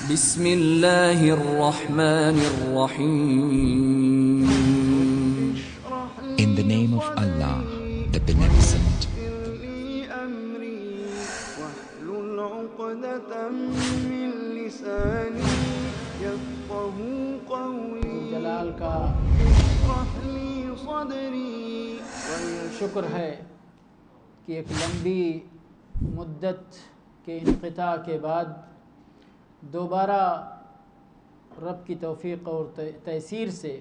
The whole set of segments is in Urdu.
بسم اللہ الرحمن الرحیم. In the name of Allah, the Beneficent, جلال کا شکر ہے کہ ایک لمبی مدت کے انقطاع کے بعد دوبارہ رب کی توفیق اور تیسیر سے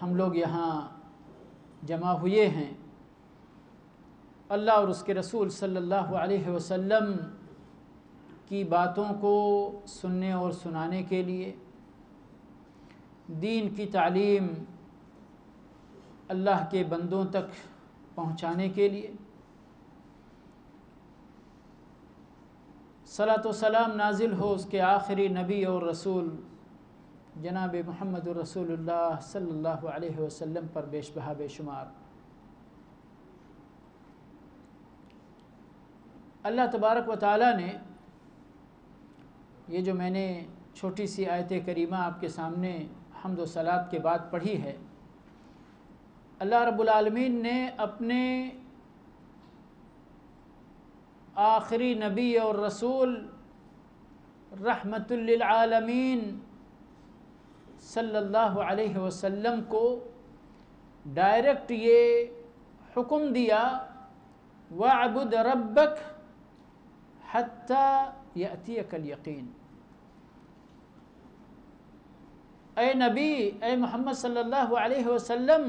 ہم لوگ یہاں جمع ہوئے ہیں اللہ اور اس کے رسول صلی اللہ علیہ وسلم کی باتوں کو سننے اور سنانے کے لیے، دین کی تعلیم اللہ کے بندوں تک پہنچانے کے لیے۔ صلاۃ و سلام نازل ہو اس کے آخری نبی اور رسول جناب محمد رسول اللہ صلی اللہ علیہ وسلم پر بیش بہا بے شمار۔ اللہ تبارک و تعالیٰ نے یہ جو میں نے چھوٹی سی آیت کریمہ آپ کے سامنے حمد و صلات کے بعد پڑھی ہے، اللہ رب العالمین نے اپنے آخری نبی اور رسول رحمت للعالمین صلی اللہ علیہ وسلم کو ڈائریکٹ یہ حکم دیا وَاعْبُدْ رَبَّكَ حَتَّى يَأْتِيَكَ الْيَقِينُ۔ اے نبی، اے محمد صلی اللہ علیہ وسلم،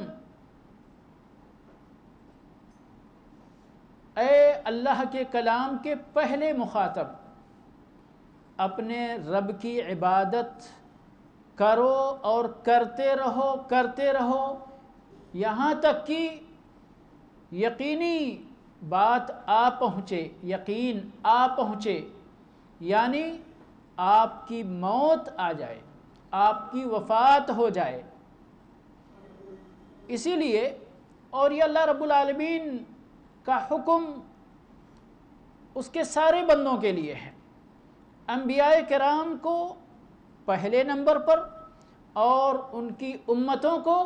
اے اللہ کے کلام کے پہلے مخاطب، اپنے رب کی عبادت کرو اور کرتے رہو یہاں تک کہ یقینی بات آ پہنچے، یقین آ پہنچے، یعنی آپ کی موت آ جائے، آپ کی وفات ہو جائے۔ اسی لیے اور یہ اللہ رب العالمین کا حکم اس کے سارے بندوں کے لیے ہے، انبیاء کرام کو پہلے نمبر پر اور ان کی امتوں کو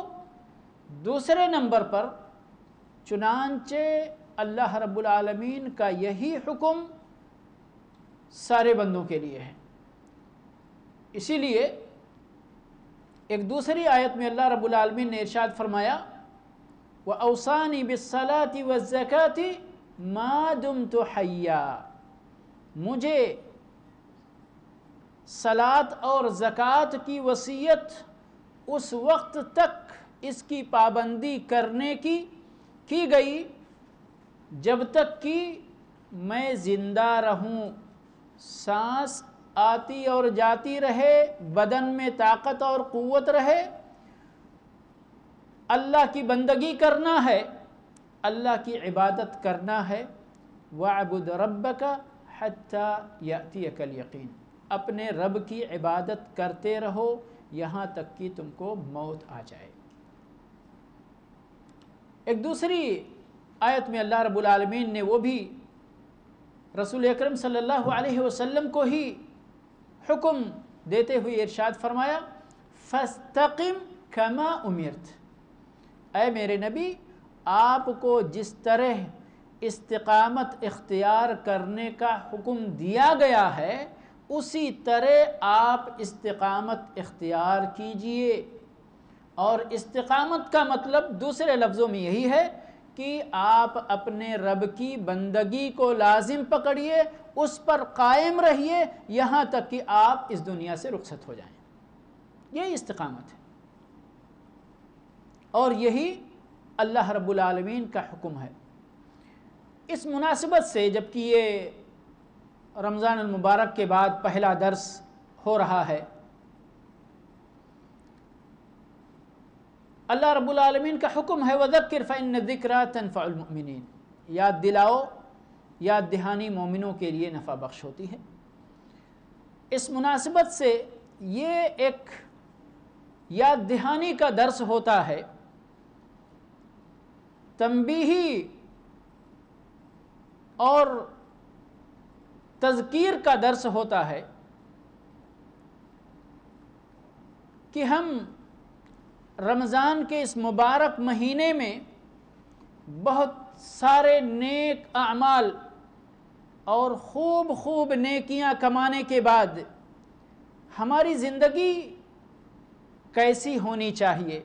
دوسرے نمبر پر، چنانچہ اللہ رب العالمین کا یہی حکم سارے بندوں کے لیے ہے۔ اسی لیے ایک دوسری آیت میں اللہ رب العالمین نے ارشاد فرمایا وَأَوْصَانِي بِالصَّلَاةِ وَالزَّكَاةِ مَا دُمْتُ حَيًّا، مجھے صلاۃ اور زکوٰۃ کی وصیت اس وقت تک اس کی پابندی کرنے کی گئی جب تک کہ میں زندہ رہوں، سانس آتی اور جاتی رہے، بدن میں طاقت اور قوت رہے، اللہ کی بندگی کرنا ہے، اللہ کی عبادت کرنا ہے۔ وَاعْبُدْ رَبَّكَ حَتَّى يَأْتِيَكَ الْيَقِينُ، اپنے رب کی عبادت کرتے رہو یہاں تک کہ تم کو موت آ جائے۔ ایک دوسری آیت میں اللہ رب العالمین نے وہ بھی رسول اکرم صلی اللہ علیہ وسلم کو ہی حکم دیتے ہوئے ارشاد فرمایا فَاسْتَقِمْ كَمَا أُمِرْتَ، اے میرے نبی، آپ کو جس طرح استقامت اختیار کرنے کا حکم دیا گیا ہے اسی طرح آپ استقامت اختیار کیجئے۔ اور استقامت کا مطلب دوسرے لفظوں میں یہی ہے کہ آپ اپنے رب کی بندگی کو لازم پکڑیے، اس پر قائم رہیے یہاں تک کہ آپ اس دنیا سے رخصت ہو جائیں۔ یہی استقامت ہے اور یہی اللہ رب العالمین کا حکم ہے۔ اس مناسبت سے جبکہ یہ رمضان المبارک کے بعد پہلا درس ہو رہا ہے، اللہ رب العالمین کا حکم ہے وَذَكِّرْ فَإِنَّ الذِّكْرَىٰ تَنفَعُ الْمُؤْمِنِينَ، یاد دلاؤ، یاد دہانی مومنوں کے لیے نفع بخش ہوتی ہے۔ اس مناسبت سے یہ ایک یاد دہانی کا درس ہوتا ہے، تنبیہی اور تذکیر کا درس ہوتا ہے کہ ہم رمضان کے اس مبارک مہینے میں بہت سارے نیک اعمال اور خوب خوب نیکیاں کمانے کے بعد ہماری زندگی کیسی ہونی چاہیے؟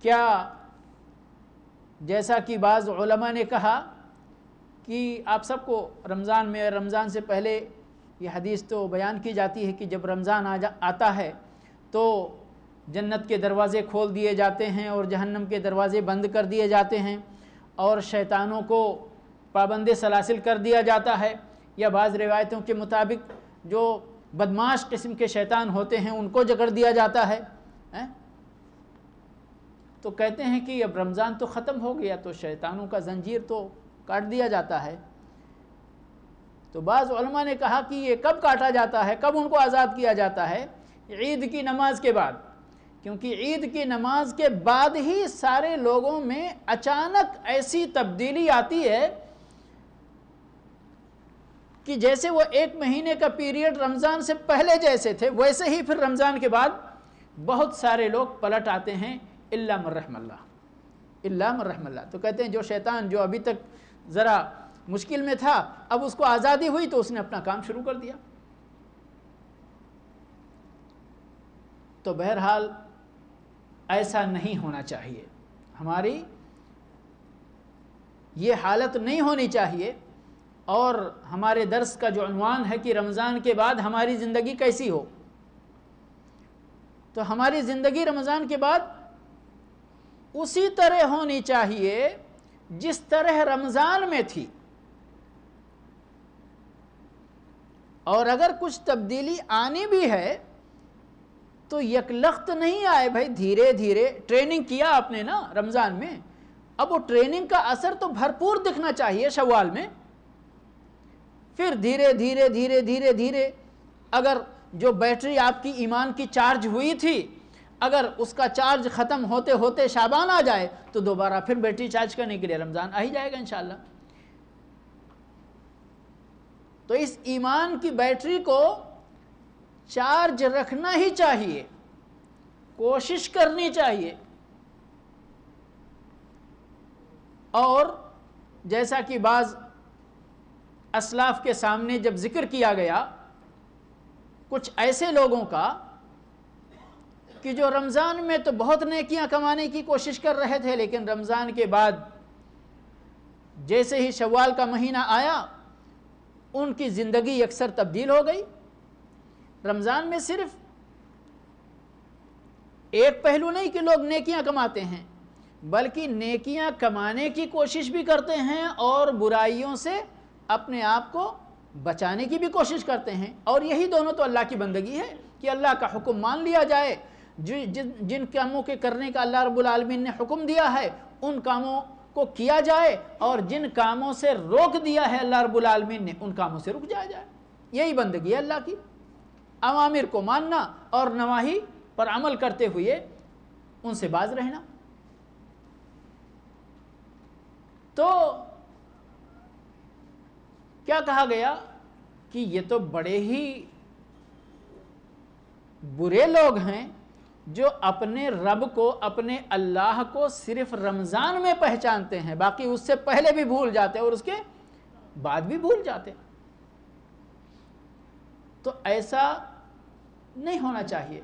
کیا جیسا کہ بعض علماء نے کہا کہ آپ سب کو رمضان میں، رمضان سے پہلے یہ حدیث تو بیان کی جاتی ہے کہ جب رمضان آتا ہے تو جنت کے دروازے کھول دیے جاتے ہیں اور جہنم کے دروازے بند کر دیے جاتے ہیں، اور شیطانوں کو پابند سلاسل کر دیا جاتا ہے، یا بعض روایتوں کے مطابق جو بدمعاش قسم کے شیطان ہوتے ہیں ان کو جکڑ دیا جاتا ہے۔ تو کہتے ہیں کہ اب رمضان تو ختم ہو گیا تو شیطانوں کا زنجیر تو کاٹ دیا جاتا ہے۔ تو بعض علماء نے کہا کہ یہ کب کاٹا جاتا ہے، کب ان کو آزاد کیا جاتا ہے؟ عید کی نماز کے بعد، کیونکہ عید کی نماز کے بعد ہی سارے لوگوں میں اچانک ایسی تبدیلی آتی ہے کہ جیسے وہ ایک مہینے کا پیریڈ رمضان سے پہلے جیسے تھے ویسے ہی پھر رمضان کے بعد بہت سارے لوگ پلٹ آتے ہیں، الا من رحم اللہ، الا من رحم اللہ۔ تو کہتے ہیں جو شیطان جو ابھی تک ذرا مشکل میں تھا، اب اس کو آزادی ہوئی تو اس نے اپنا کام شروع کر دیا۔ تو بہرحال ایسا نہیں ہونا چاہیے، ہماری یہ حالت نہیں ہونی چاہیے۔ اور ہمارے درس کا جو عنوان ہے کہ رمضان کے بعد ہماری زندگی کیسی ہو، تو ہماری زندگی رمضان کے بعد اسی طرح ہونی چاہیے جس طرح رمضان میں تھی، اور اگر کچھ تبدیلی آنی بھی ہے تو یکلخت نہیں آئے بھائی، دھیرے دھیرے ٹریننگ کیا آپ نے نا رمضان میں، اب وہ ٹریننگ کا اثر تو بھرپور دکھنا چاہیے شوال میں، پھر دھیرے دھیرے دھیرے دھیرے دھیرے اگر جو بیٹری آپ کی ایمان کی چارج ہوئی تھی، اگر اس کا چارج ختم ہوتے ہوتے شعبان آ جائے تو دوبارہ پھر بیٹری چارج کرنے کے لیے رمضان آ ہی جائے گا انشاءاللہ۔ تو اس ایمان کی بیٹری کو چارج رکھنا ہی چاہیے، کوشش کرنی چاہیے۔ اور جیسا کہ بعض اسلاف کے سامنے جب ذکر کیا گیا کچھ ایسے لوگوں کا کہ جو رمضان میں تو بہت نیکیاں کمانے کی کوشش کر رہے تھے، لیکن رمضان کے بعد جیسے ہی شوال کا مہینہ آیا ان کی زندگی اکثر تبدیل ہو گئی۔ رمضان میں صرف ایک پہلو نہیں کہ لوگ نیکیاں کماتے ہیں، بلکہ نیکیاں کمانے کی کوشش بھی کرتے ہیں اور برائیوں سے اپنے آپ کو بچانے کی بھی کوشش کرتے ہیں، اور یہی دونوں تو اللہ کی بندگی ہے کہ اللہ کا حکم مان لیا جائے، جن کاموں کے کرنے کا اللہ رب العالمین نے حکم دیا ہے ان کاموں کو کیا جائے، اور جن کاموں سے روک دیا ہے اللہ رب العالمین نے ان کاموں سے رک جایا جائے۔ یہی بندگی ہے اللہ کی، اوامر کو ماننا اور نواہی پر عمل کرتے ہوئے ان سے باز رہنا۔ تو کیا کہا گیا کہ یہ تو بڑے ہی برے لوگ ہیں جو اپنے رب کو، اپنے اللہ کو صرف رمضان میں پہچانتے ہیں، باقی اس سے پہلے بھی بھول جاتے اور اس کے بعد بھی بھول جاتے۔ تو ایسا نہیں ہونا چاہیے۔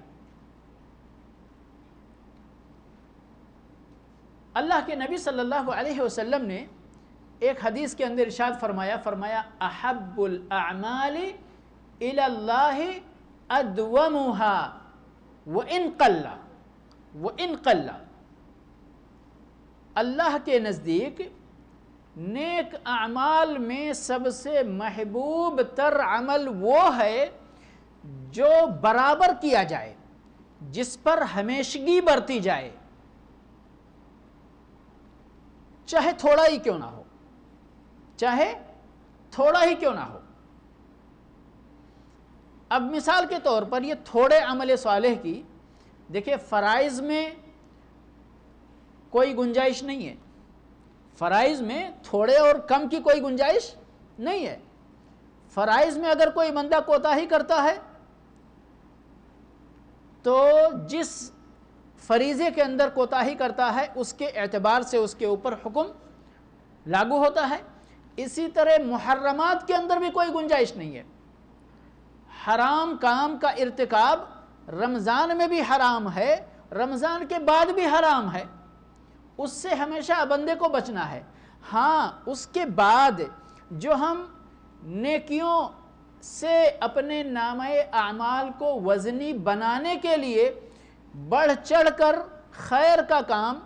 اللہ کے نبی صلی اللہ علیہ وسلم نے ایک حدیث کے اندر ارشاد فرمایا احب الاعمال الی اللہ ادومها وان قل۔ اللہ کے نزدیک نیک اعمال میں سب سے محبوب تر عمل وہ ہے جو برابر کیا جائے، جس پر ہمیشگی برتی جائے، چاہے تھوڑا ہی کیوں نہ ہو، چاہے تھوڑا ہی کیوں نہ ہو۔ اب مثال کے طور پر یہ تھوڑے عمل صالح کی دیکھیں، فرائض میں کوئی گنجائش نہیں ہے، فرائض میں تھوڑے اور کم کی کوئی گنجائش نہیں ہے۔ فرائض میں اگر کوئی بندہ کوتاہی کرتا ہے تو جس فریضے کے اندر کوتاہی کرتا ہے اس کے اعتبار سے اس کے اوپر حکم لاگو ہوتا ہے. اسی طرح محرمات کے اندر بھی کوئی گنجائش نہیں ہے. حرام کام کا ارتکاب رمضان میں بھی حرام ہے، رمضان کے بعد بھی حرام ہے، اس سے ہمیشہ بندے کو بچنا ہے. ہاں اس کے بعد جو ہم نیکیوں سے اپنے نامہ اعمال کو وزنی بنانے کے لیے بڑھ چڑھ کر خیر کا کام،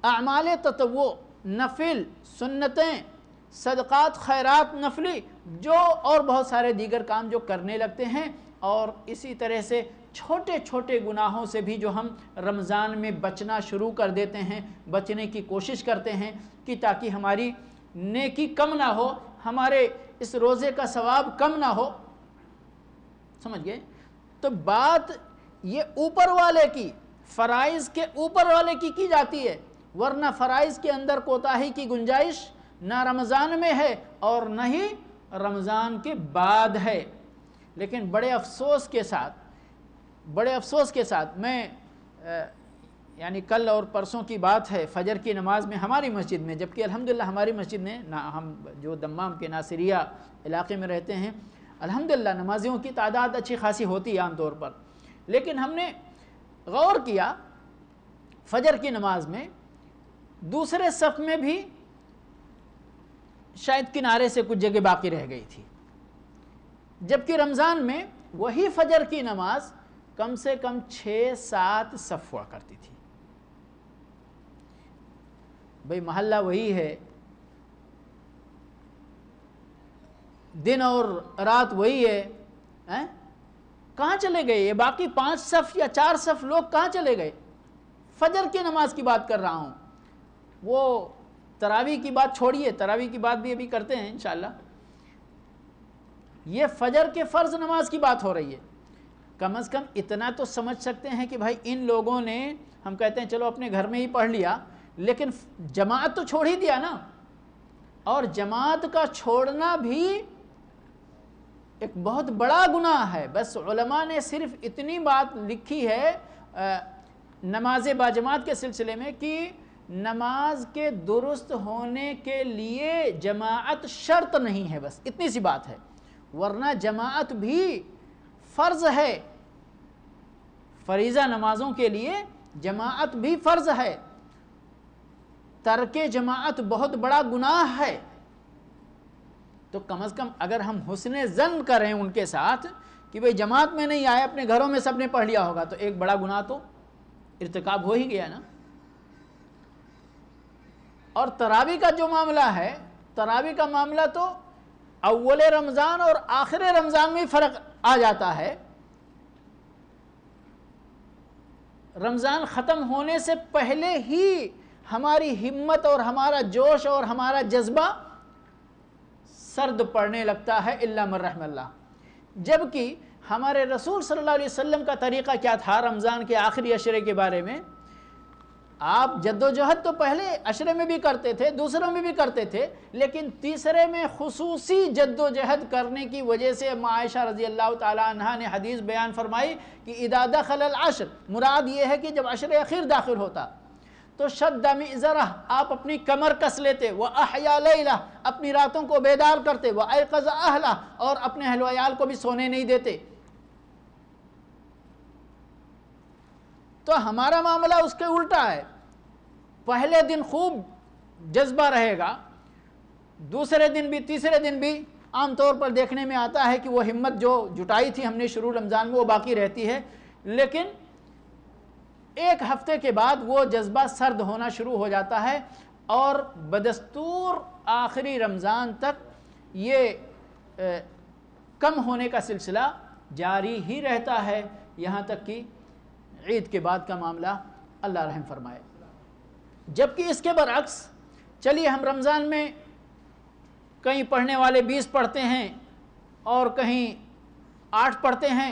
اعمال تطوع، نفل، سنتیں، صدقات، خیرات نفلی، جو اور بہت سارے دیگر کام جو کرنے لگتے ہیں، اور اسی طرح سے چھوٹے چھوٹے گناہوں سے بھی جو ہم رمضان میں بچنا شروع کر دیتے ہیں، بچنے کی کوشش کرتے ہیں کہ تاکہ ہماری نیکی کم نہ ہو، ہمارے اس روزے کا ثواب کم نہ ہو. سمجھ گئے؟ تو بات یہ اوپر والے کی، فرائض کے اوپر والے کی جاتی ہے، ورنہ فرائض کے اندر کوتاہی کی گنجائش نہ رمضان میں ہے اور نہ ہی رمضان کے بعد ہے. لیکن بڑے افسوس کے ساتھ میں یعنی کل اور پرسوں کی بات ہے، فجر کی نماز میں ہماری مسجد میں، جبکہ الحمدللہ ہماری مسجد میں ہم جو دمام کے ناصریہ علاقے میں رہتے ہیں، الحمدللہ نمازیوں کی تعداد اچھی خاصی ہوتی ہے عام طور پر، لیکن ہم نے غور کیا فجر کی نماز میں دوسرے صف میں بھی شاید کنارے سے کچھ جگہ باقی رہ گئی تھی، جبکہ رمضان میں وہی فجر کی نماز کم سے کم 6-7 صف ہوا کرتی تھی. بھئی محلہ وہی ہے، دن اور رات وہی ہے، کہاں چلے گئے یہ باقی 5 صف یا 4 صف لوگ کہاں چلے گئے؟ فجر کی نماز کی بات کر رہا ہوں. وہ تراویح کی بات چھوڑیے، تراویح کی بات بھی ابھی کرتے ہیں انشاءاللہ. یہ فجر کے فرض نماز کی بات ہو رہی ہے. کم از کم اتنا تو سمجھ سکتے ہیں کہ بھائی ان لوگوں نے، ہم کہتے ہیں چلو اپنے گھر میں ہی پڑھ لیا، لیکن جماعت تو چھوڑ ہی دیا نا. اور جماعت کا چھوڑنا بھی ایک بہت بڑا گناہ ہے. بس علماء نے صرف اتنی بات لکھی ہے نماز باجماعت کے سلسلے میں کہ نماز کے درست ہونے کے لیے جماعت شرط نہیں ہے، بس اتنی سی بات ہے، ورنہ جماعت بھی فرض ہے. فریضہ نمازوں کے لیے جماعت بھی فرض ہے. ترک جماعت بہت بڑا گناہ ہے. تو کم از کم اگر ہم حسن ظن کریں ان کے ساتھ کہ بھئی جماعت میں نہیں آئے، اپنے گھروں میں سب نے پڑھ لیا ہوگا، تو ایک بڑا گناہ تو ارتکاب ہو ہی گیا نا. اور تراویح کا جو معاملہ ہے، تراویح کا معاملہ تو اول رمضان اور آخر رمضان میں فرق آ جاتا ہے. رمضان ختم ہونے سے پہلے ہی ہماری ہمت اور ہمارا جوش اور ہمارا جذبہ سرد پڑنے لگتا ہے الا من رحم اللہ. جبکہ ہمارے رسول صلی اللہ علیہ وسلم کا طریقہ کیا تھا رمضان کے آخری عشرے کے بارے میں؟ آپ جد و جہد تو پہلے عشرے میں بھی کرتے تھے، دوسروں میں بھی کرتے تھے، لیکن تیسرے میں خصوصی جد و جہد کرنے کی وجہ سے عائشہ رضی اللہ تعالیٰ عنہا نے حدیث بیان فرمائی کہ اذا دخل العشر، مراد یہ ہے کہ جب عشر اخیر داخل ہوتا تو شد مئزرہ، آپ اپنی کمر کس لیتے، وَأَحْيَا لَيْلَةَ، اپنی راتوں کو بیدار کرتے، وَأَيْقَظَ أَهْلَهَ، اور اپنے اہل و عیال کو بھی سونے نہیں دیتے. تو ہمارا معاملہ اس کے الٹا ہے. پہلے دن خوب جذبہ رہے گا، دوسرے دن بھی، تیسرے دن بھی عام طور پر دیکھنے میں آتا ہے کہ وہ ہمت جو جٹائی تھی ہم نے شروع رمضان میں وہ باقی رہتی ہے، لیکن ایک ہفتے کے بعد وہ جذبہ سرد ہونا شروع ہو جاتا ہے، اور بدستور آخری رمضان تک یہ کم ہونے کا سلسلہ جاری ہی رہتا ہے، یہاں تک کہ عید کے بعد کا معاملہ اللہ رحم فرمائے. جبکہ اس کے برعکس چلیے ہم رمضان میں کہیں پڑھنے والے 20 پڑھتے ہیں اور کہیں 8 پڑھتے ہیں.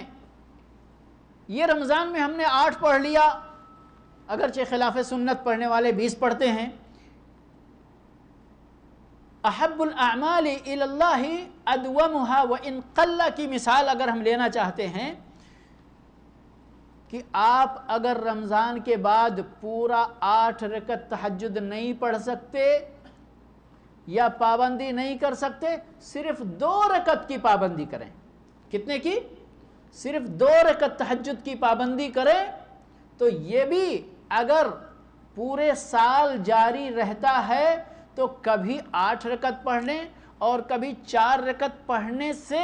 یہ رمضان میں ہم نے 8 پڑھ لیا، اگرچہ خلاف سنت پڑھنے والے 20 پڑھتے ہیں. احب الاعمال الی اللہ ادومها وان قل کی مثال اگر ہم لینا چاہتے ہیں کہ آپ اگر رمضان کے بعد پورا 8 رکعت تہجد نہیں پڑھ سکتے یا پابندی نہیں کر سکتے، صرف 2 رکعت کی پابندی کریں۔ کتنے کی؟ صرف 2 رکعت تہجد کی پابندی کریں، تو یہ بھی اگر پورے سال جاری رہتا ہے تو کبھی 8 رکعت پڑھنے اور کبھی 4 رکعت پڑھنے سے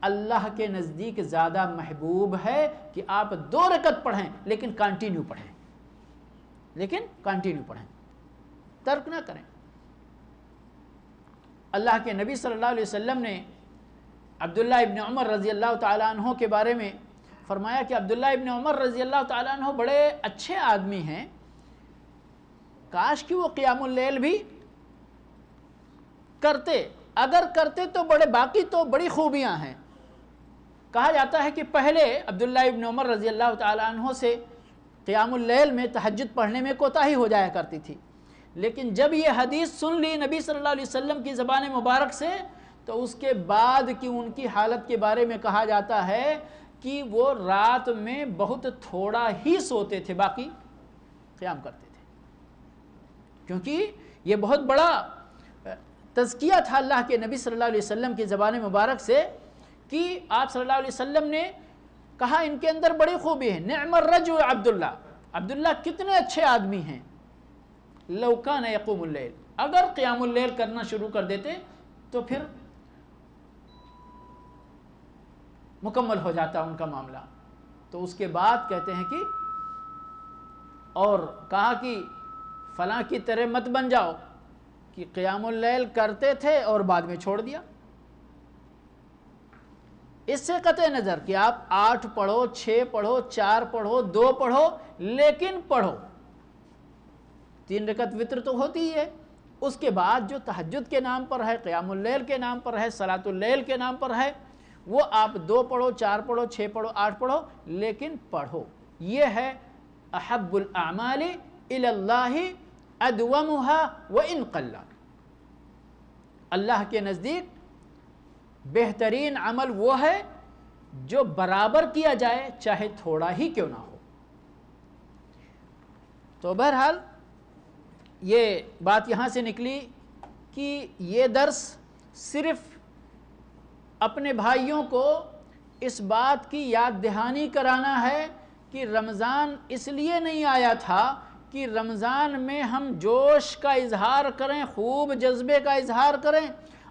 اللہ کے نزدیک زیادہ محبوب ہے کہ آپ 2 رکعت پڑھیں لیکن کنٹینیو پڑھیں، ترک نہ کریں۔ اللہ کے نبی صلی اللہ علیہ وسلم نے عبداللہ ابن عمر رضی اللہ تعالیٰ عنہ کے بارے میں فرمایا کہ عبداللہ ابن عمر رضی اللہ تعالیٰ عنہ بڑے اچھے آدمی ہیں، کاش کہ وہ قیام اللیل بھی کرتے، اگر کرتے تو باقی تو بڑی خوبیاں ہیں۔ کہا جاتا ہے کہ پہلے عبداللہ ابن عمر رضی اللہ تعالیٰ عنہ سے قیام اللیل میں تہجد پڑھنے میں کوتاہی ہو جایا کرتی تھی، لیکن جب یہ حدیث سن لی نبی صلی اللہ علیہ وسلم کی زبان مبارک سے تو اس کے بعد کی ان کی حالت کے بارے میں کہا جاتا ہے کہ وہ رات میں بہت تھوڑا ہی سوتے تھے، باقی قیام کرتے تھے، کیونکہ یہ بہت بڑا تزکیہ تھا اللہ کے نبی صلی اللہ علیہ وسلم کی زبان مبارک سے کہ آپ صلی اللہ علیہ وسلم نے کہا ان کے اندر بڑی خوبی ہے، نعم الرجل عبداللہ کتنے اچھے آدمی ہیں، لو کان یقوم اللیل، اگر قیام اللیل کرنا شروع کر دیتے تو پھر مکمل ہو جاتا ان کا معاملہ۔ تو اس کے بعد کہتے ہیں کہ اور کہا کہ فلاں کی طرح مت بن جاؤ کہ قیام اللیل کرتے تھے اور بعد میں چھوڑ دیا۔ اس سے قطع نظر کہ آپ 8 پڑھو، 6 پڑھو، 4 پڑھو، 2 پڑھو، لیکن پڑھو، 3 رکعت وتر تو ہوتی ہی ہے، اس کے بعد جو تہجد کے نام پر ہے، قیام اللیل کے نام پر ہے، صلاۃ اللیل کے نام پر ہے، وہ آپ 2 پڑھو، 4 پڑھو، 6 پڑھو، 8 پڑھو، لیکن پڑھو۔ یہ ہے احب الاعمال الی اللہ ادومها وان قل، اللہ کے نزدیک بہترین عمل وہ ہے جو برابر کیا جائے چاہے تھوڑا ہی کیوں نہ ہو۔ تو بہرحال یہ بات یہاں سے نکلی کہ یہ درس صرف اپنے بھائیوں کو اس بات کی یاد دہانی کرانا ہے کہ رمضان اس لیے نہیں آیا تھا کہ رمضان میں ہم جوش کا اظہار کریں، خوب جذبے کا اظہار کریں،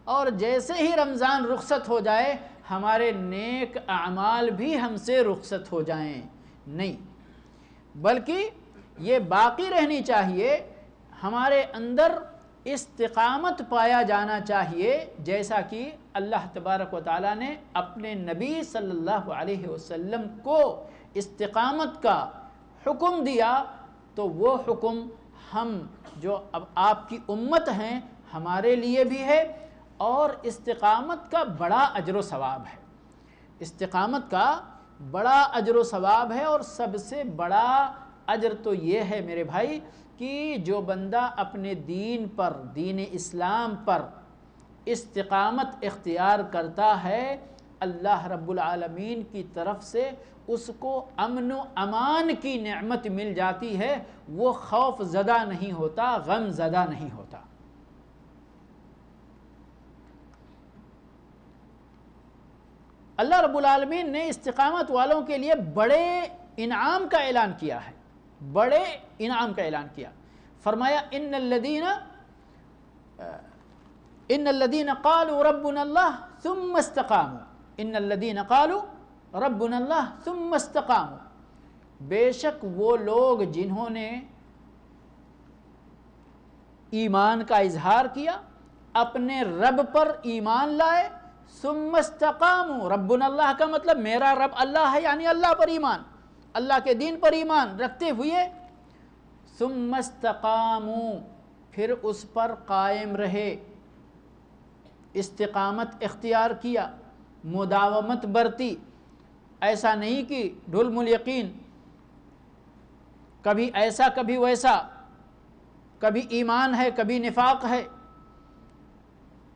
اور جیسے ہی رمضان رخصت ہو جائے ہمارے نیک اعمال بھی ہم سے رخصت ہو جائیں، نہیں، بلکہ یہ باقی رہنی چاہیے، ہمارے اندر استقامت پایا جانا چاہیے، جیسا کہ اللہ تبارک و تعالیٰ نے اپنے نبی صلی اللہ علیہ وسلم کو استقامت کا حکم دیا، تو وہ حکم ہم جو اب آپ کی امت ہیں ہمارے لیے بھی ہے، اور استقامت کا بڑا اجر و ثواب ہے، استقامت کا بڑا اجر و ثواب ہے، اور سب سے بڑا اجر تو یہ ہے میرے بھائی کہ جو بندہ اپنے دین پر، دین اسلام پر استقامت اختیار کرتا ہے، اللہ رب العالمین کی طرف سے اس کو امن و امان کی نعمت مل جاتی ہے، وہ خوف زدہ نہیں ہوتا، غم زدہ نہیں ہوتا۔ اللہ رب العالمین نے استقامت والوں کے لیے بڑے انعام کا اعلان کیا ہے، بڑے انعام کا اعلان کیا، فرمایا ان الذین قالوا ربنا اللہ ثم استقاموا، ان الذین قالوا ربنا اللہ ثم استقاموا، بے شک وہ لوگ جنہوں نے ایمان کا اظہار کیا، اپنے رب پر ایمان لائے، ثم استقاموا، ربنا اللہ کا مطلب میرا رب اللہ ہے، یعنی اللہ پر ایمان، اللہ کے دین پر ایمان رکھتے ہوئے، ثم استقاموا، پھر اس پر قائم رہے، استقامت اختیار کیا، مداومت برتی، ایسا نہیں کہ ڈھلم الیقین، کبھی ایسا کبھی ویسا، کبھی ایمان ہے کبھی نفاق ہے،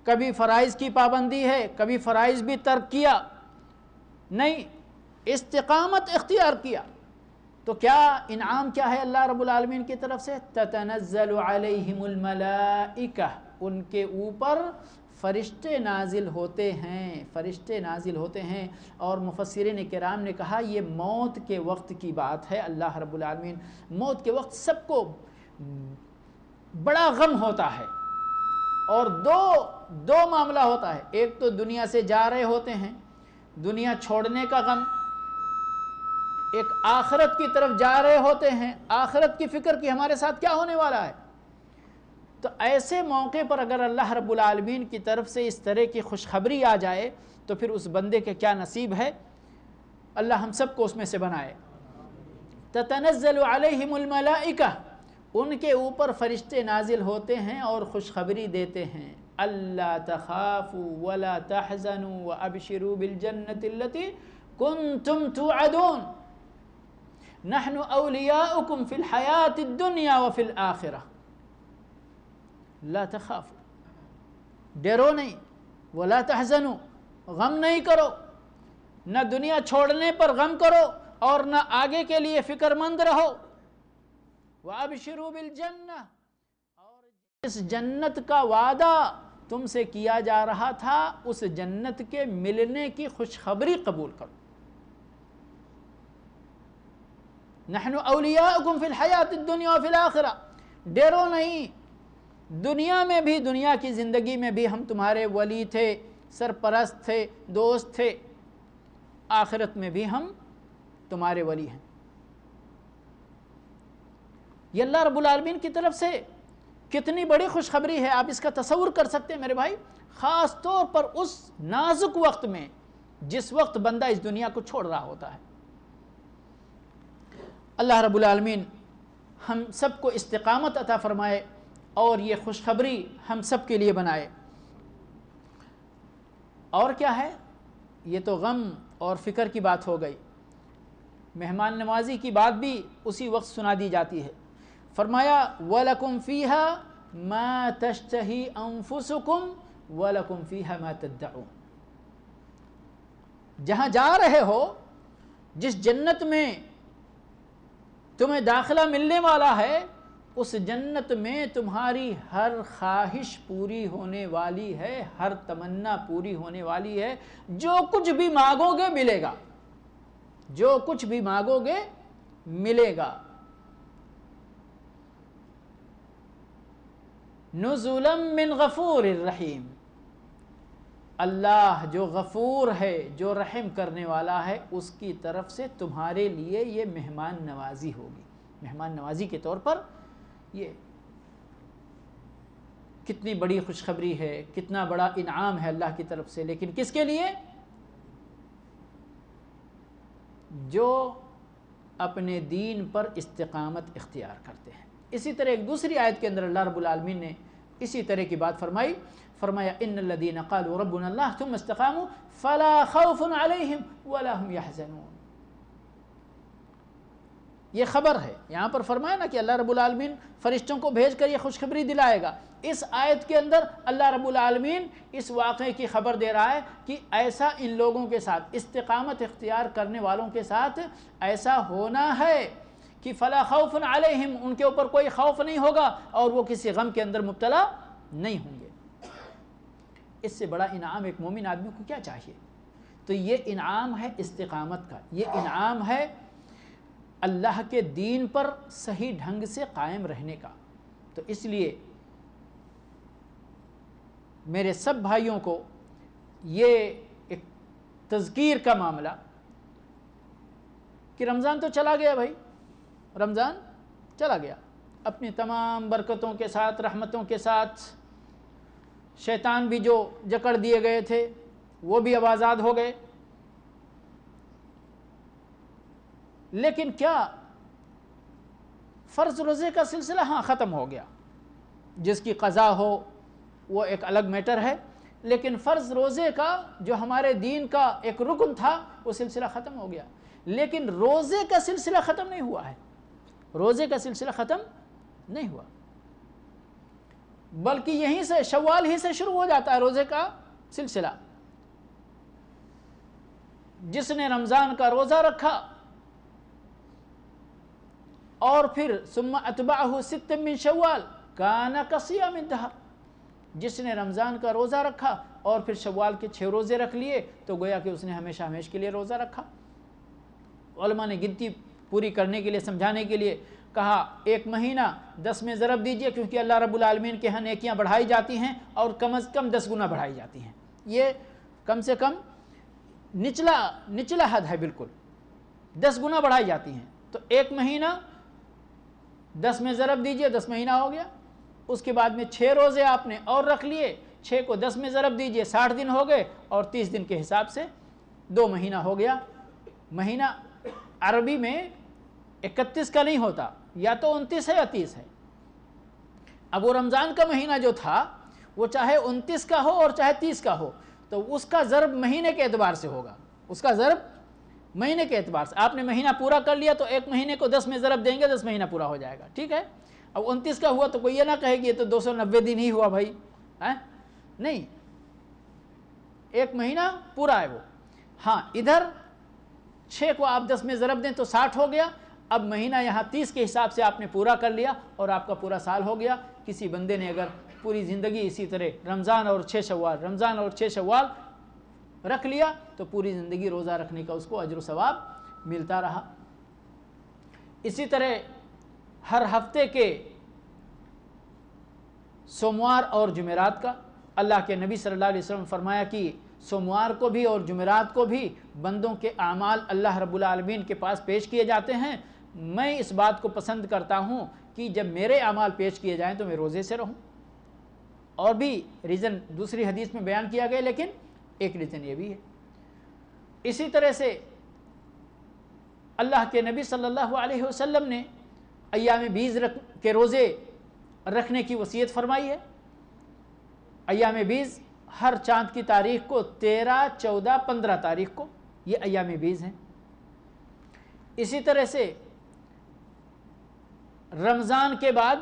کبھی فرائض کی پابندی ہے کبھی فرائض بھی ترک کیا، نہیں، استقامت اختیار کیا تو کیا انعام کیا ہے اللہ رب العالمین کی طرف سے؟ تتنزل علیہم الملائکہ، ان کے اوپر فرشتے نازل ہوتے ہیں، فرشتے نازل ہوتے ہیں۔ اور مفسرین کرام نے کہا یہ موت کے وقت کی بات ہے۔ اللہ رب العالمین موت کے وقت سب کو بڑا غم ہوتا ہے، اور دو معاملہ ہوتا ہے، ایک تو دنیا سے جا رہے ہوتے ہیں، دنیا چھوڑنے کا غم، ایک آخرت کی طرف جا رہے ہوتے ہیں، آخرت کی فکر کی ہمارے ساتھ کیا ہونے والا ہے۔ تو ایسے موقع پر اگر اللہ رب العالمین کی طرف سے اس طرح کی خوشخبری آ جائے تو پھر اس بندے کے کیا نصیب ہے۔ اللہ ہم سب کو اس میں سے بنائے۔ تتنزل علیہم الملائکہ، ان کے اوپر فرشتے نازل ہوتے ہیں اور خوشخبری دیتے ہیں، اللہ تخافوا ولا تحزنوا وابشروا بالجنة التي کنتم توعدون نحن اولیاؤکم فی الحیاة الدنیا وفی الآخرہ لا تخافوا، ڈرو نہیں، ولا تحزنوا، غم نہیں کرو، نہ دنیا چھوڑنے پر غم کرو اور نہ آگے کے لیے فکر مند رہو۔ وَأَبْشِرُوا بِالْجَنَّةِ، اور اس جنت کا وعدہ تم سے کیا جا رہا تھا اس جنت کے ملنے کی خوشخبری قبول کرو۔ نحن اولیاؤکم فی الحیات الدنیا وفی الآخرہ، ڈرو نہیں، دنیا میں بھی، دنیا کی زندگی میں بھی ہم تمہارے ولی تھے، سرپرست تھے، دوست تھے، آخرت میں بھی ہم تمہارے ولی ہیں۔ یہ اللہ رب العالمین کی طرف سے کتنی بڑی خوشخبری ہے، آپ اس کا تصور کر سکتے ہیں میرے بھائی، خاص طور پر اس نازک وقت میں جس وقت بندہ اس دنیا کو چھوڑ رہا ہوتا ہے۔ اللہ رب العالمین ہم سب کو استقامت عطا فرمائے اور یہ خوشخبری ہم سب کے لیے بنائے۔ اور کیا ہے؟ یہ تو غم اور فکر کی بات ہو گئی، مہمان نوازی کی بات بھی اسی وقت سنا دی جاتی ہے۔ فرمایا وَلَكُمْ فِيهَا مَا تَشْتَهِي أَنفُسُكُمْ وَلَكُمْ فِيهَا مَا تَدَّعُونَ، جہاں جا رہے ہو، جس جنت میں تمہیں داخلہ ملنے والا ہے، اس جنت میں تمہاری ہر خواہش پوری ہونے والی ہے، ہر تمنا پوری ہونے والی ہے، جو کچھ بھی مانگو گے ملے گا، جو کچھ بھی مانگو گے ملے گا۔ نزلا من غفور الرحیم، اللہ جو غفور ہے، جو رحم کرنے والا ہے، اس کی طرف سے تمہارے لیے یہ مہمان نوازی ہوگی۔ مہمان نوازی کے طور پر یہ کتنی بڑی خوشخبری ہے، کتنا بڑا انعام ہے اللہ کی طرف سے، لیکن کس کے لیے؟ جو اپنے دین پر استقامت اختیار کرتے ہیں۔ اسی طرح ایک دوسری آیت کے اندر اللہ رب العالمین نے اسی طرح کی بات فرمائی، فرمایا ان الذین قالوا ربنا اللہ ثم استقاموا فلا خوف علیہم ولا هم يحزنون۔ یہ خبر ہے، یہاں پر فرمایا نا کہ اللہ رب العالمین فرشتوں کو بھیج کر یہ خوشخبری دلائے گا۔ اس آیت کے اندر اللہ رب العالمین اس واقعے کی خبر دے رہا ہے کہ ایسا ان لوگوں کے ساتھ، استقامت اختیار کرنے والوں کے ساتھ ایسا ہونا ہے کہ فلا خوف علیہم، ان کے اوپر کوئی خوف نہیں ہوگا اور وہ کسی غم کے اندر مبتلا نہیں ہوں گے۔ اس سے بڑا انعام ایک مومن آدمی کو کیا چاہیے؟ تو یہ انعام ہے استقامت کا، یہ انعام ہے اللہ کے دین پر صحیح ڈھنگ سے قائم رہنے کا۔ تو اس لیے میرے سب بھائیوں کو یہ ایک تذکیر کا معاملہ کہ رمضان تو چلا گیا بھائی، رمضان چلا گیا اپنی تمام برکتوں کے ساتھ، رحمتوں کے ساتھ، شیطان بھی جو جکڑ دیے گئے تھے وہ بھی اب آزاد ہو گئے۔ لیکن کیا فرض روزے کا سلسلہ؟ ہاں ختم ہو گیا، جس کی قضا ہو وہ ایک الگ میٹر ہے، لیکن فرض روزے کا جو ہمارے دین کا ایک رکن تھا وہ سلسلہ ختم ہو گیا۔ لیکن روزے کا سلسلہ ختم نہیں ہوا ہے، روزے کا سلسلہ ختم نہیں ہوا، بلکہ یہیں سے شوال ہی سے شروع ہو جاتا ہے روزے کا سلسلہ۔ جس نے رمضان کا روزہ رکھا اور پھر ثم اتبعہ ست من شوال کان کصیام الدہر، جس نے رمضان کا روزہ رکھا اور پھر شوال کے 6 روزے رکھ لیے تو گویا کہ اس نے ہمیشہ ہمیشہ کے لیے روزہ رکھا۔ علماء نے گنتی پوری کرنے کے لیے، سمجھانے کے لیے کہا 1 مہینہ 10 میں ضرب دیجئے، کیونکہ اللہ رب العالمین کے ہاں نیکیاں بڑھائی جاتی ہیں اور کم از کم 10 گنا بڑھائی جاتی ہیں، یہ کم سے کم نچلا حد ہے، بالکل 10 گنا بڑھائی جاتی ہیں۔ تو 1 مہینہ 10 میں ضرب دیجئے، 10 مہینہ ہو گیا۔ اس کے بعد میں 6 روزے آپ نے اور رکھ لیے، 6 کو 10 میں ضرب دیجئے، 60 دن ہو گئے، اور 30 دن کے حساب سے 2 مہینہ ہو گیا۔ مہینہ عربی میں 31 کا نہیں ہوتا، یا تو 29 ہے یا 30 ہے۔ اب وہ رمضان کا مہینہ جو تھا وہ چاہے 29 کا ہو اور چاہے 30 کا ہو، تو اس کا ضرب مہینے کے اعتبار سے ہوگا، اس کا ضرب مہینے کے اعتبار سے۔ آپ نے مہینہ پورا کر لیا تو 1 مہینے کو 10 میں ضرب دیں گے، 10 مہینہ پورا ہو جائے گا، ٹھیک ہے۔ اب 29 کا ہوا تو کوئی یہ نہ کہے کہ یہ تو 290 دن ہی ہوا بھائی، نہیں، 1 مہینہ پورا ہے وہ۔ ہاں، ادھر 6 کو آپ 10 میں ضرب دیں تو 60 ہو گیا۔ اب مہینہ یہاں 30 کے حساب سے آپ نے پورا کر لیا اور آپ کا پورا سال ہو گیا۔ کسی بندے نے اگر پوری زندگی اسی طرح رمضان اور 6 شوال، رمضان اور 6 شوال رکھ لیا تو پوری زندگی روزہ رکھنے کا اس کو اجر و ثواب ملتا رہا۔ اسی طرح ہر ہفتے کے سوموار اور جمعرات کا اللہ کے نبی صلی اللہ علیہ وسلم فرمایا کہ سوموار کو بھی اور جمعرات کو بھی بندوں کے اعمال اللہ رب العالمین کے پاس پیش کیے جاتے ہیں۔ میں اس بات کو پسند کرتا ہوں کہ جب میرے اعمال پیش کیے جائیں تو میں روزے سے رہوں۔ اور بھی ریزن دوسری حدیث میں بیان کیا گیا، لیکن ایک ریزن یہ بھی ہے۔ اسی طرح سے اللہ کے نبی صلی اللہ علیہ وسلم نے ایام بیض کے روزے رکھنے کی وصیت فرمائی ہے۔ ایام بیض ہر چاند کی تاریخ کو 13، 14، 15 تاریخ کو یہ ایام بیض ہیں۔ اسی طرح سے رمضان کے بعد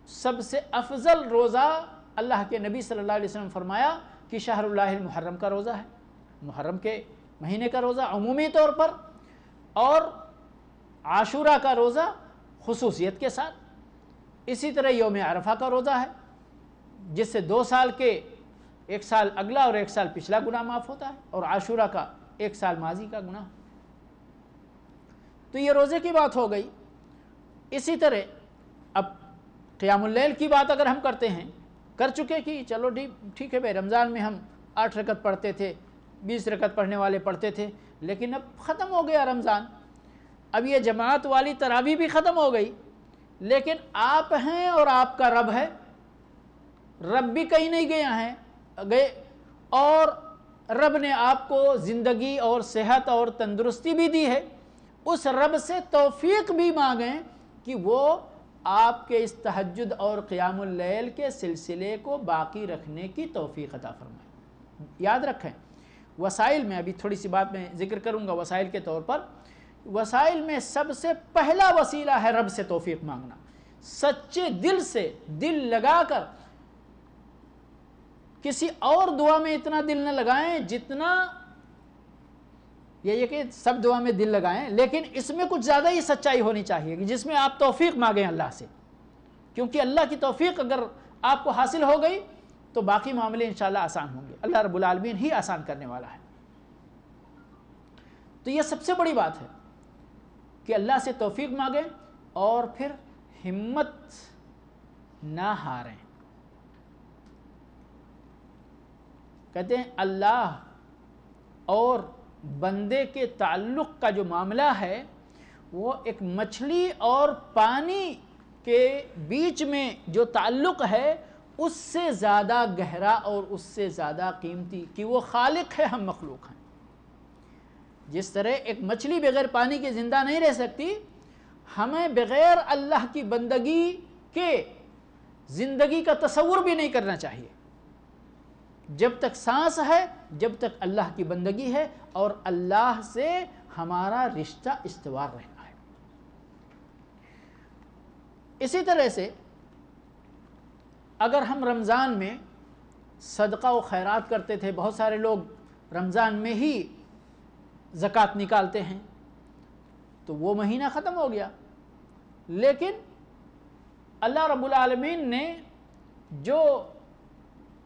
سب سے افضل روزہ اللہ کے نبی صلی اللہ علیہ وسلم فرمایا کہ شہر اللہ المحرم کا روزہ ہے، محرم کے مہینے کا روزہ عمومی طور پر، اور عاشورہ کا روزہ خصوصیت کے ساتھ۔ اسی طرح یوم عرفہ کا روزہ ہے جس سے 2 سال کے 1 سال اگلا اور 1 سال پچھلا گناہ معاف ہوتا ہے، اور عاشورہ کا 1 سال ماضی کا گناہ۔ تو یہ روزے کی بات ہو گئی۔ اسی طرح اب قیام اللیل کی بات اگر ہم کرتے ہیں، کر چکے کہ چلو ٹھیک ہے بھائی، رمضان میں ہم 8 رکعت پڑھتے تھے، 20 رکعت پڑھنے والے پڑھتے تھے، لیکن اب ختم ہو گیا رمضان، اب یہ جماعت والی تراویح بھی ختم ہو گئی، لیکن آپ ہیں اور آپ کا رب ہے، رب بھی کہیں نہیں گئے، اور رب نے آپ کو زندگی اور صحت اور تندرستی بھی دی ہے۔ اس رب سے توفیق بھی مانگیں کہ وہ آپ کے اس تہجد اور قیام اللیل کے سلسلے کو باقی رکھنے کی توفیق عطا فرمائے۔ یاد رکھیں، وسائل میں ابھی تھوڑی سی بات میں ذکر کروں گا وسائل کے طور پر۔ وسائل میں سب سے پہلا وسیلہ ہے رب سے توفیق مانگنا، سچے دل سے، دل لگا کر۔ کسی اور دعا میں اتنا دل نہ لگائیں جتنا، یہ کہ سب دعا میں دل لگائیں، لیکن اس میں کچھ زیادہ ہی سچائی ہونی چاہیے کہ جس میں آپ توفیق مانگیں اللہ سے، کیونکہ اللہ کی توفیق اگر آپ کو حاصل ہو گئی تو باقی معاملے انشاءاللہ آسان ہوں گے، اللہ رب العالمین ہی آسان کرنے والا ہے۔ تو یہ سب سے بڑی بات ہے کہ اللہ سے توفیق مانگیں اور پھر ہمت نہ ہاریں۔ کہتے ہیں اللہ اور بندے کے تعلق کا جو معاملہ ہے وہ ایک مچھلی اور پانی کے بیچ میں جو تعلق ہے اس سے زیادہ گہرا اور اس سے زیادہ قیمتی، کہ وہ خالق ہے، ہم مخلوق ہیں۔ جس طرح ایک مچھلی بغیر پانی کے زندہ نہیں رہ سکتی، ہمیں بغیر اللہ کی بندگی کے زندگی کا تصور بھی نہیں کرنا چاہیے۔ جب تک سانس ہے، جب تک اللہ کی بندگی ہے اور اللہ سے ہمارا رشتہ استوار رہنا ہے۔ اسی طرح سے اگر ہم رمضان میں صدقہ و خیرات کرتے تھے، بہت سارے لوگ رمضان میں ہی زکوٰۃ نکالتے ہیں تو وہ مہینہ ختم ہو گیا. لیکن اللہ رب العالمین نے جو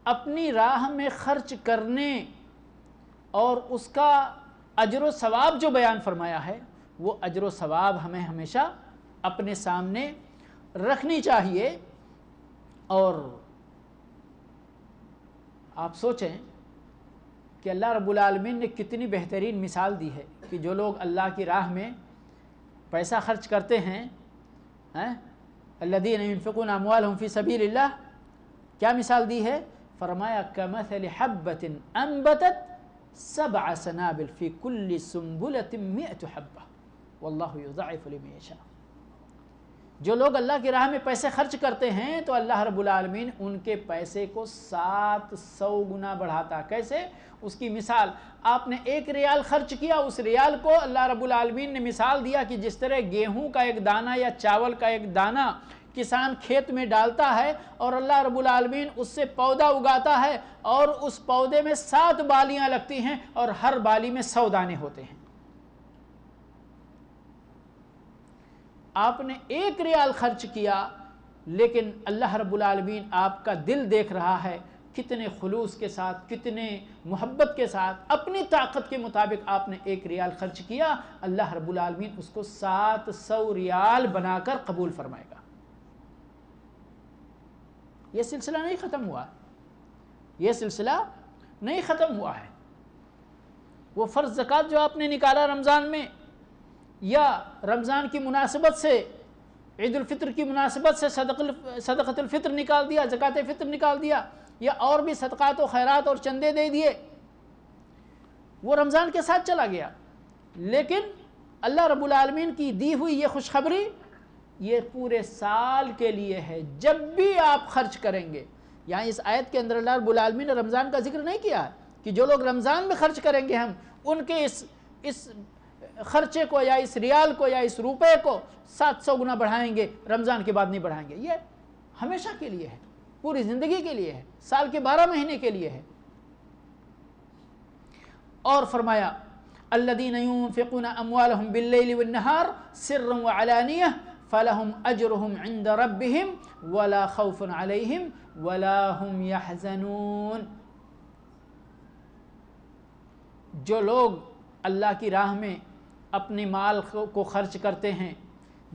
اپنی راہ میں خرچ کرنے اور اس کا اجر و ثواب جو بیان فرمایا ہے، وہ اجر و ثواب ہمیں ہمیشہ اپنے سامنے رکھنی چاہیے. اور آپ سوچیں کہ اللہ رب العالمین نے کتنی بہترین مثال دی ہے کہ جو لوگ اللہ کی راہ میں پیسہ خرچ کرتے ہیں، الذین ينفقون اموالهم فی سبیل اللہ، کیا مثال دی ہے؟ فرمایا کمثل حبۃ انبتت 7 سنابل فی کل سنبلۃ 100 حبہ واللہ یضاعف لمن یشاء. جو لوگ اللہ کی راہ میں پیسے خرچ کرتے ہیں تو اللہ رب العالمین ان کے پیسے کو 700 گنا بڑھاتا. کیسے؟ اس کی مثال، آپ نے 1 ریال خرچ کیا، اس ریال کو اللہ رب العالمین نے مثال دیا کہ جس طرح گیہوں کا ایک دانہ یا چاول کا ایک دانہ کسان کھیت میں ڈالتا ہے اور اللہ رب العالمین اس سے پودا اگاتا ہے اور اس پودے میں 7 بالیاں لگتی ہیں اور ہر بالی میں 100 دانے ہوتے ہیں. آپ نے 1 ریال خرچ کیا لیکن اللہ رب العالمین آپ کا دل دیکھ رہا ہے، کتنے خلوص کے ساتھ، کتنے محبت کے ساتھ، اپنی طاقت کے مطابق آپ نے 1 ریال خرچ کیا، اللہ رب العالمین اس کو 700 ریال بنا کر قبول فرمائے گا. یہ سلسلہ نہیں ختم ہوا، یہ سلسلہ نہیں ختم ہوا ہے. وہ فرض زکوٰۃ جو آپ نے نکالا رمضان میں، یا رمضان کی مناسبت سے، عید الفطر کی مناسبت سے صدقۃ الفطر نکال دیا، زکوٰۃ فطر نکال دیا، یا اور بھی صدقات و خیرات اور چندے دے دیے، وہ رمضان کے ساتھ چلا گیا. لیکن اللہ رب العالمین کی دی ہوئی یہ خوشخبری یہ پورے سال کے لیے ہے. جب بھی آپ خرچ کریں گے، یہاں اس آیت کے اندر اللہ رب العالمین نے رمضان کا ذکر نہیں کیا ہے کہ جو لوگ رمضان میں خرچ کریں گے ہم ان کے اس خرچے کو یا اس ریال کو یا اس روپے کو 700 گنا بڑھائیں گے، رمضان کے بعد نہیں بڑھائیں گے. یہ ہمیشہ کے لیے ہے، پوری زندگی کے لیے ہے، سال کے 12 مہینے کے لیے ہے. اور فرمایا الذین ينفقون اموالهم باللیل والنہار سرا وعلانیہ فلہم اجرہم عند ربہم ولا خوف علیہم ولا هم یحزنون. جو لوگ اللہ کی راہ میں اپنے مال کو خرچ کرتے ہیں،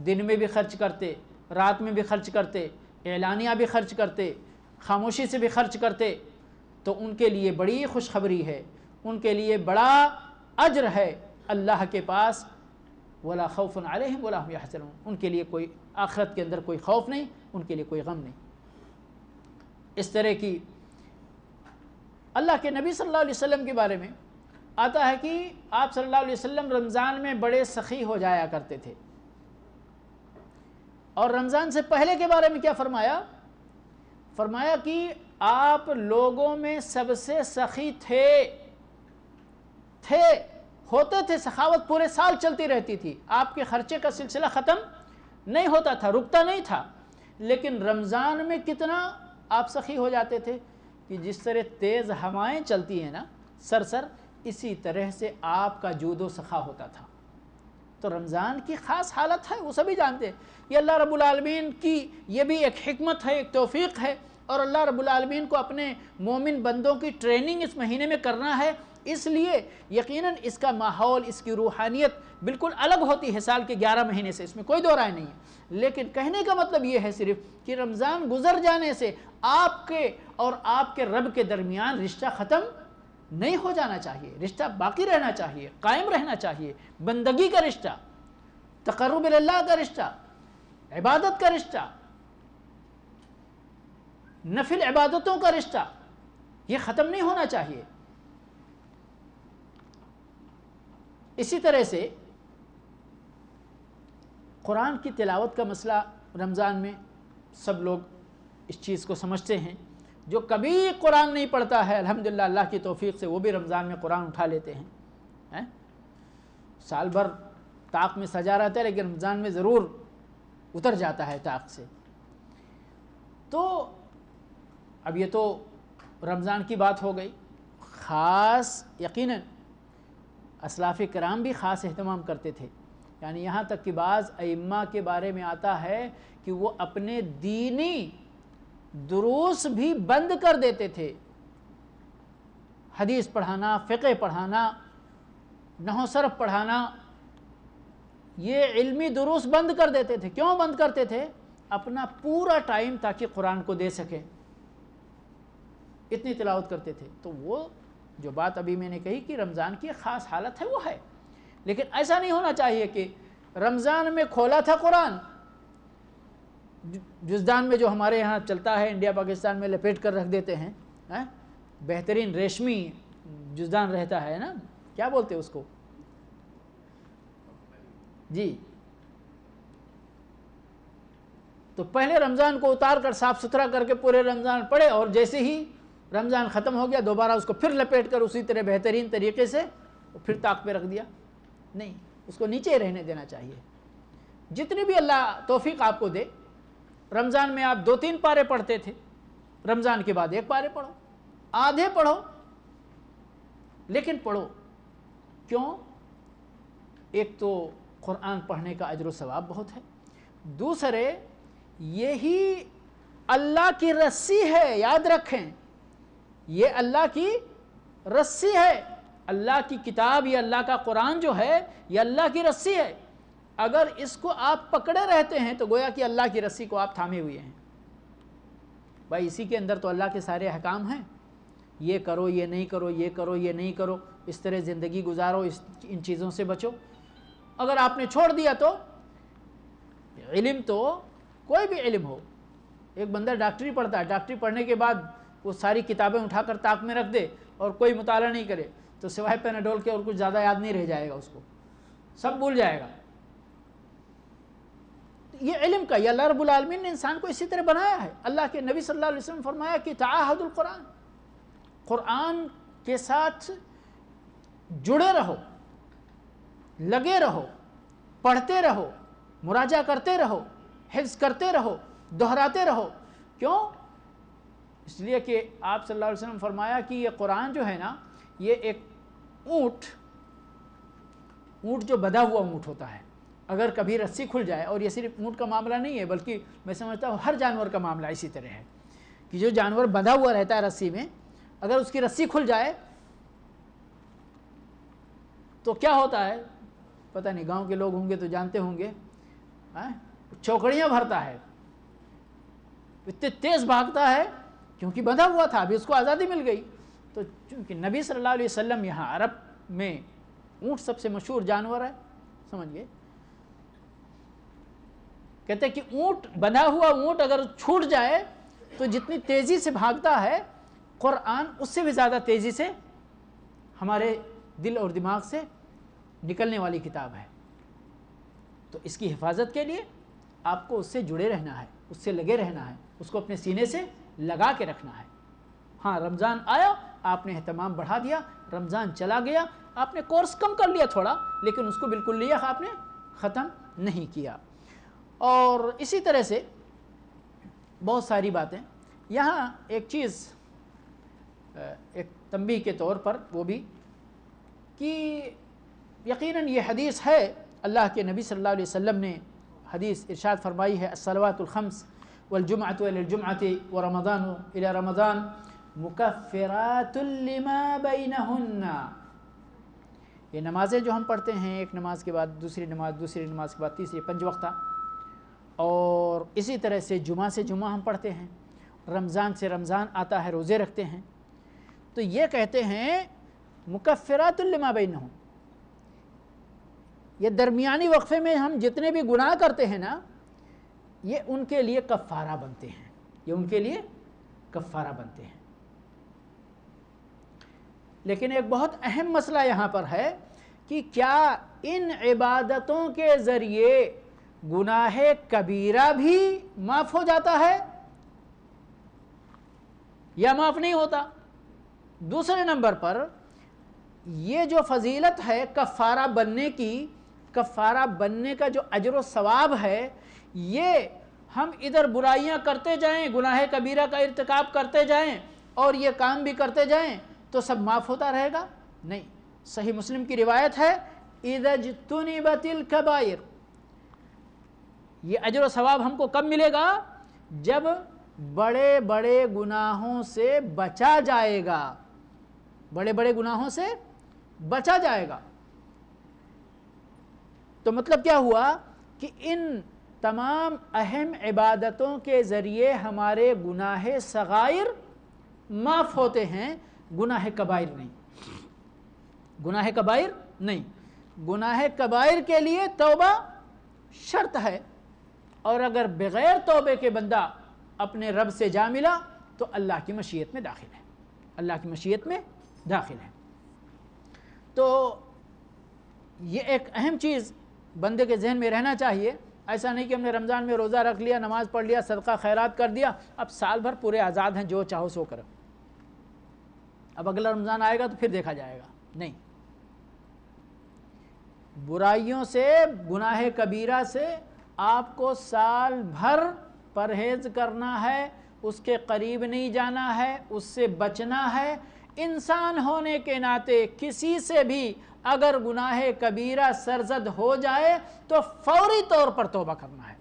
دن میں بھی خرچ کرتے، رات میں بھی خرچ کرتے، اعلانیہ بھی خرچ کرتے، خاموشی سے بھی خرچ کرتے، تو ان کے لیے بڑی خوشخبری ہے، ان کے لیے بڑا اجر ہے اللہ کے پاس. ولا خوف علیہم ولا هم یحزنون. ان کے لیے کوئی آخرت کے اندر کوئی خوف نہیں، ان کے لیے کوئی غم نہیں. اس طرح کی اللہ کے نبی صلی اللہ علیہ وسلم کے بارے میں آتا ہے کہ آپ صلی اللہ علیہ وسلم رمضان میں بڑے سخی ہو جایا کرتے تھے. اور رمضان سے پہلے کے بارے میں کیا فرمایا؟ فرمایا کہ آپ لوگوں میں سب سے سخی ہوتے تھے. سخاوت پورے سال چلتی رہتی تھی، آپ کے خرچے کا سلسلہ ختم نہیں ہوتا تھا، رکتا نہیں تھا. لیکن رمضان میں کتنا آپ سخی ہو جاتے تھے کہ جس طرح تیز ہوائیں چلتی ہیں نا سرسر، اسی طرح سے آپ کا جود و سخا ہوتا تھا. تو رمضان کی خاص حالت ہے، وہ سبھی جانتے ہیں. یہ اللہ رب العالمین کی یہ بھی ایک حکمت ہے، ایک توفیق ہے، اور اللہ رب العالمین کو اپنے مومن بندوں کی ٹریننگ اس مہینے میں کرنا ہے. اس لیے یقیناً اس کا ماحول، اس کی روحانیت بالکل الگ ہوتی ہے سال کے 11 مہینے سے، اس میں کوئی دو رائے نہیں ہے. لیکن کہنے کا مطلب یہ ہے صرف کہ رمضان گزر جانے سے آپ کے اور آپ کے رب کے درمیان رشتہ ختم نہیں ہو جانا چاہیے، رشتہ باقی رہنا چاہیے، قائم رہنا چاہیے. بندگی کا رشتہ، تقرب اللہ کا رشتہ، عبادت کا رشتہ، نفل عبادتوں کا رشتہ، یہ ختم نہیں ہونا چاہیے. اسی طرح سے قرآن کی تلاوت کا مسئلہ رمضان میں سب لوگ اس چیز کو سمجھتے ہیں. جو کبھی قرآن نہیں پڑھتا ہے الحمدللہ اللہ کی توفیق سے وہ بھی رمضان میں قرآن اٹھا لیتے ہیں. سال بھر طاق میں سجا رہتا ہے لیکن رمضان میں ضرور اتر جاتا ہے طاق سے. تو اب یہ تو رمضان کی بات ہو گئی. خاص یقیناً اسلاف کرام بھی خاص اہتمام کرتے تھے. یعنی یہاں تک کہ بعض ائمہ کے بارے میں آتا ہے کہ وہ اپنے دینی دروس بھی بند کر دیتے تھے. حدیث پڑھانا، فقہ پڑھانا، نحو صرف پڑھانا، یہ علمی دروس بند کر دیتے تھے. کیوں بند کرتے تھے؟ اپنا پورا ٹائم تاکہ قرآن کو دے سکیں. اتنی تلاوت کرتے تھے. تو وہ جو بات ابھی میں نے کہی کہ رمضان کی خاص حالت ہے وہ ہے، لیکن ایسا نہیں ہونا چاہیے کہ رمضان میں کھولا تھا قرآن، جزدان میں جو ہمارے یہاں چلتا ہے انڈیا پاکستان میں لپیٹ کر رکھ دیتے ہیں، بہترین ریشمی جزدان رہتا ہے نا، کیا بولتے اس کو؟ جی. تو پہلے رمضان کو اتار کر صاف ستھرا کر کے پورے رمضان پڑھے، اور جیسے ہی رمضان ختم ہو گیا دوبارہ اس کو پھر لپیٹ کر اسی طرح بہترین طریقے سے پھر طاق پہ رکھ دیا. نہیں، اس کو نیچے رہنے دینا چاہیے. جتنی بھی اللہ توفیق آپ کو دے. رمضان میں آپ 2-3 پارے پڑھتے تھے، رمضان کے بعد 1 پارے پڑھو، آدھے پڑھو، لیکن پڑھو. کیوں؟ ایک تو قرآن پڑھنے کا اجر و ثواب بہت ہے، دوسرے یہی اللہ کی رسی ہے. یاد رکھیں، یہ اللہ کی رسی ہے. اللہ کی کتاب، یہ اللہ کا قرآن جو ہے یہ اللہ کی رسی ہے. اگر اس کو آپ پکڑے رہتے ہیں تو گویا کہ اللہ کی رسی کو آپ تھامے ہوئے ہیں. بھائی اسی کے اندر تو اللہ کے سارے احکام ہیں. یہ کرو، یہ نہیں کرو، یہ کرو، یہ نہیں کرو، اس طرح زندگی گزارو، ان چیزوں سے بچو. اگر آپ نے چھوڑ دیا تو علم تو کوئی بھی علم ہو، ایک بندہ ڈاکٹری پڑھتا ہے، ڈاکٹری پڑھنے کے بعد وہ ساری کتابیں اٹھا کر طاق میں رکھ دے اور کوئی مطالعہ نہیں کرے تو سوائے پیناڈول کے اور کچھ زیادہ یاد نہیں رہ جائے گا، اس کو سب بھول جائے گا. یہ علم کا، یہ اللہ رب العالمین نے انسان کو اسی طرح بنایا ہے. اللہ کے نبی صلی اللہ علیہ وسلم نے فرمایا کہ تعاہد القرآن، قرآن کے ساتھ جڑے رہو، لگے رہو، پڑھتے رہو، مراجعہ کرتے رہو، حفظ کرتے رہو، دہراتے رہو. کیوں؟ اس لیے کہ آپ صلی اللہ علیہ وسلم نے فرمایا کہ یہ قرآن جو ہے نا، یہ ایک اونٹ جو بندھا ہوا اونٹ ہوتا ہے، اگر کبھی رسی کھل جائے، اور یہ صرف اونٹ کا معاملہ نہیں ہے بلکہ میں سمجھتا ہوں ہر جانور کا معاملہ اسی طرح ہے کہ جو جانور بندھا ہوا رہتا ہے رسی میں، اگر اس کی رسی کھل جائے تو کیا ہوتا ہے پتہ نہیں، گاؤں کے لوگ ہوں گے تو جانتے ہوں گے، چوکڑیاں بھرتا ہے، اتنے تیز بھاگتا ہے کیونکہ بندھا ہوا تھا، ابھی اس کو آزادی مل گئی. تو چونکہ نبی صلی اللہ علیہ وسلم یہاں عرب میں اونٹ سب سے مشہور جانور ہے، سمجھ گئے، کہتے ہیں کہ اونٹ، بندھا ہوا اونٹ اگر چھوٹ جائے تو جتنی تیزی سے بھاگتا ہے قرآن اس سے بھی زیادہ تیزی سے ہمارے دل اور دماغ سے نکلنے والی کتاب ہے. تو اس کی حفاظت کے لیے آپ کو اس سے جڑے رہنا ہے، اس سے لگے رہنا ہے، اس کو اپنے سینے سے لگا کے رکھنا ہے. ہاں رمضان آیا، آپ نے اہتمام بڑھا دیا، رمضان چلا گیا، آپ نے کورس کم کر لیا تھوڑا، لیکن اس کو بالکل لیا آپ نے ختم نہیں کیا. اور اسی طرح سے بہت ساری باتیں. یہاں ایک چیز ایک تنبیہ کے طور پر وہ بھی کہ یقیناً یہ حدیث ہے، اللہ کے نبی صلی اللہ علیہ وسلم نے حدیث ارشاد فرمائی ہے، الصلوات الخمس والجمعۃ الی الجمعۃ ورمضان الی رمضان مکفرات لما بینہن. یہ نمازیں جو ہم پڑھتے ہیں، ایک نماز کے بعد دوسری نماز، دوسری نماز کے بعد تیسری، 5 وقتہ، اور اسی طرح سے جمعہ سے جمعہ ہم پڑھتے ہیں، رمضان سے رمضان آتا ہے، روزے رکھتے ہیں. تو یہ کہتے ہیں مکفرات لما بینہن، یہ درمیانی وقفے میں ہم جتنے بھی گناہ کرتے ہیں نا، یہ ان کے لیے کفارہ بنتے ہیں، یہ ان کے لیے کفارہ بنتے ہیں. لیکن ایک بہت اہم مسئلہ یہاں پر ہے کہ کیا ان عبادتوں کے ذریعے گناہ کبیرہ بھی معاف ہو جاتا ہے یا معاف نہیں ہوتا؟ دوسرے نمبر پر یہ جو فضیلت ہے کفارہ بننے کی، کفارہ بننے کا جو اجر و ثواب ہے، یہ ہم ادھر برائیاں کرتے جائیں، گناہ کبیرہ کا ارتکاب کرتے جائیں اور یہ کام بھی کرتے جائیں تو سب معاف ہوتا رہے گا؟ نہیں. صحیح مسلم کی روایت ہے اذا اجتنبت الکبائر، یہ اجر و ثواب ہم کو کب ملے گا؟ جب بڑے بڑے گناہوں سے بچا جائے گا، بڑے بڑے گناہوں سے بچا جائے گا۔ تو مطلب کیا ہوا کہ ان تمام اہم عبادتوں کے ذریعے ہمارے گناہ صغائر معاف ہوتے ہیں، گناہ کبائر نہیں، گناہ کبائر نہیں۔ گناہ کبائر کے لیے توبہ شرط ہے، اور اگر بغیر توبے کے بندہ اپنے رب سے جا ملا تو اللہ کی مشیت میں داخل ہے، اللہ کی مشیت میں داخل ہے۔ تو یہ ایک اہم چیز بندے کے ذہن میں رہنا چاہیے۔ ایسا نہیں کہ ہم نے رمضان میں روزہ رکھ لیا، نماز پڑھ لیا، صدقہ خیرات کر دیا، اب سال بھر پورے آزاد ہیں، جو چاہو سو کرو، اب اگلا رمضان آئے گا تو پھر دیکھا جائے گا۔ نہیں، برائیوں سے، گناہ کبیرہ سے آپ کو سال بھر پرہیز کرنا ہے، اس کے قریب نہیں جانا ہے، اس سے بچنا ہے۔ انسان ہونے کے ناطے کسی سے بھی اگر گناہ کبیرہ سرزد ہو جائے تو فوری طور پر توبہ کرنا ہے،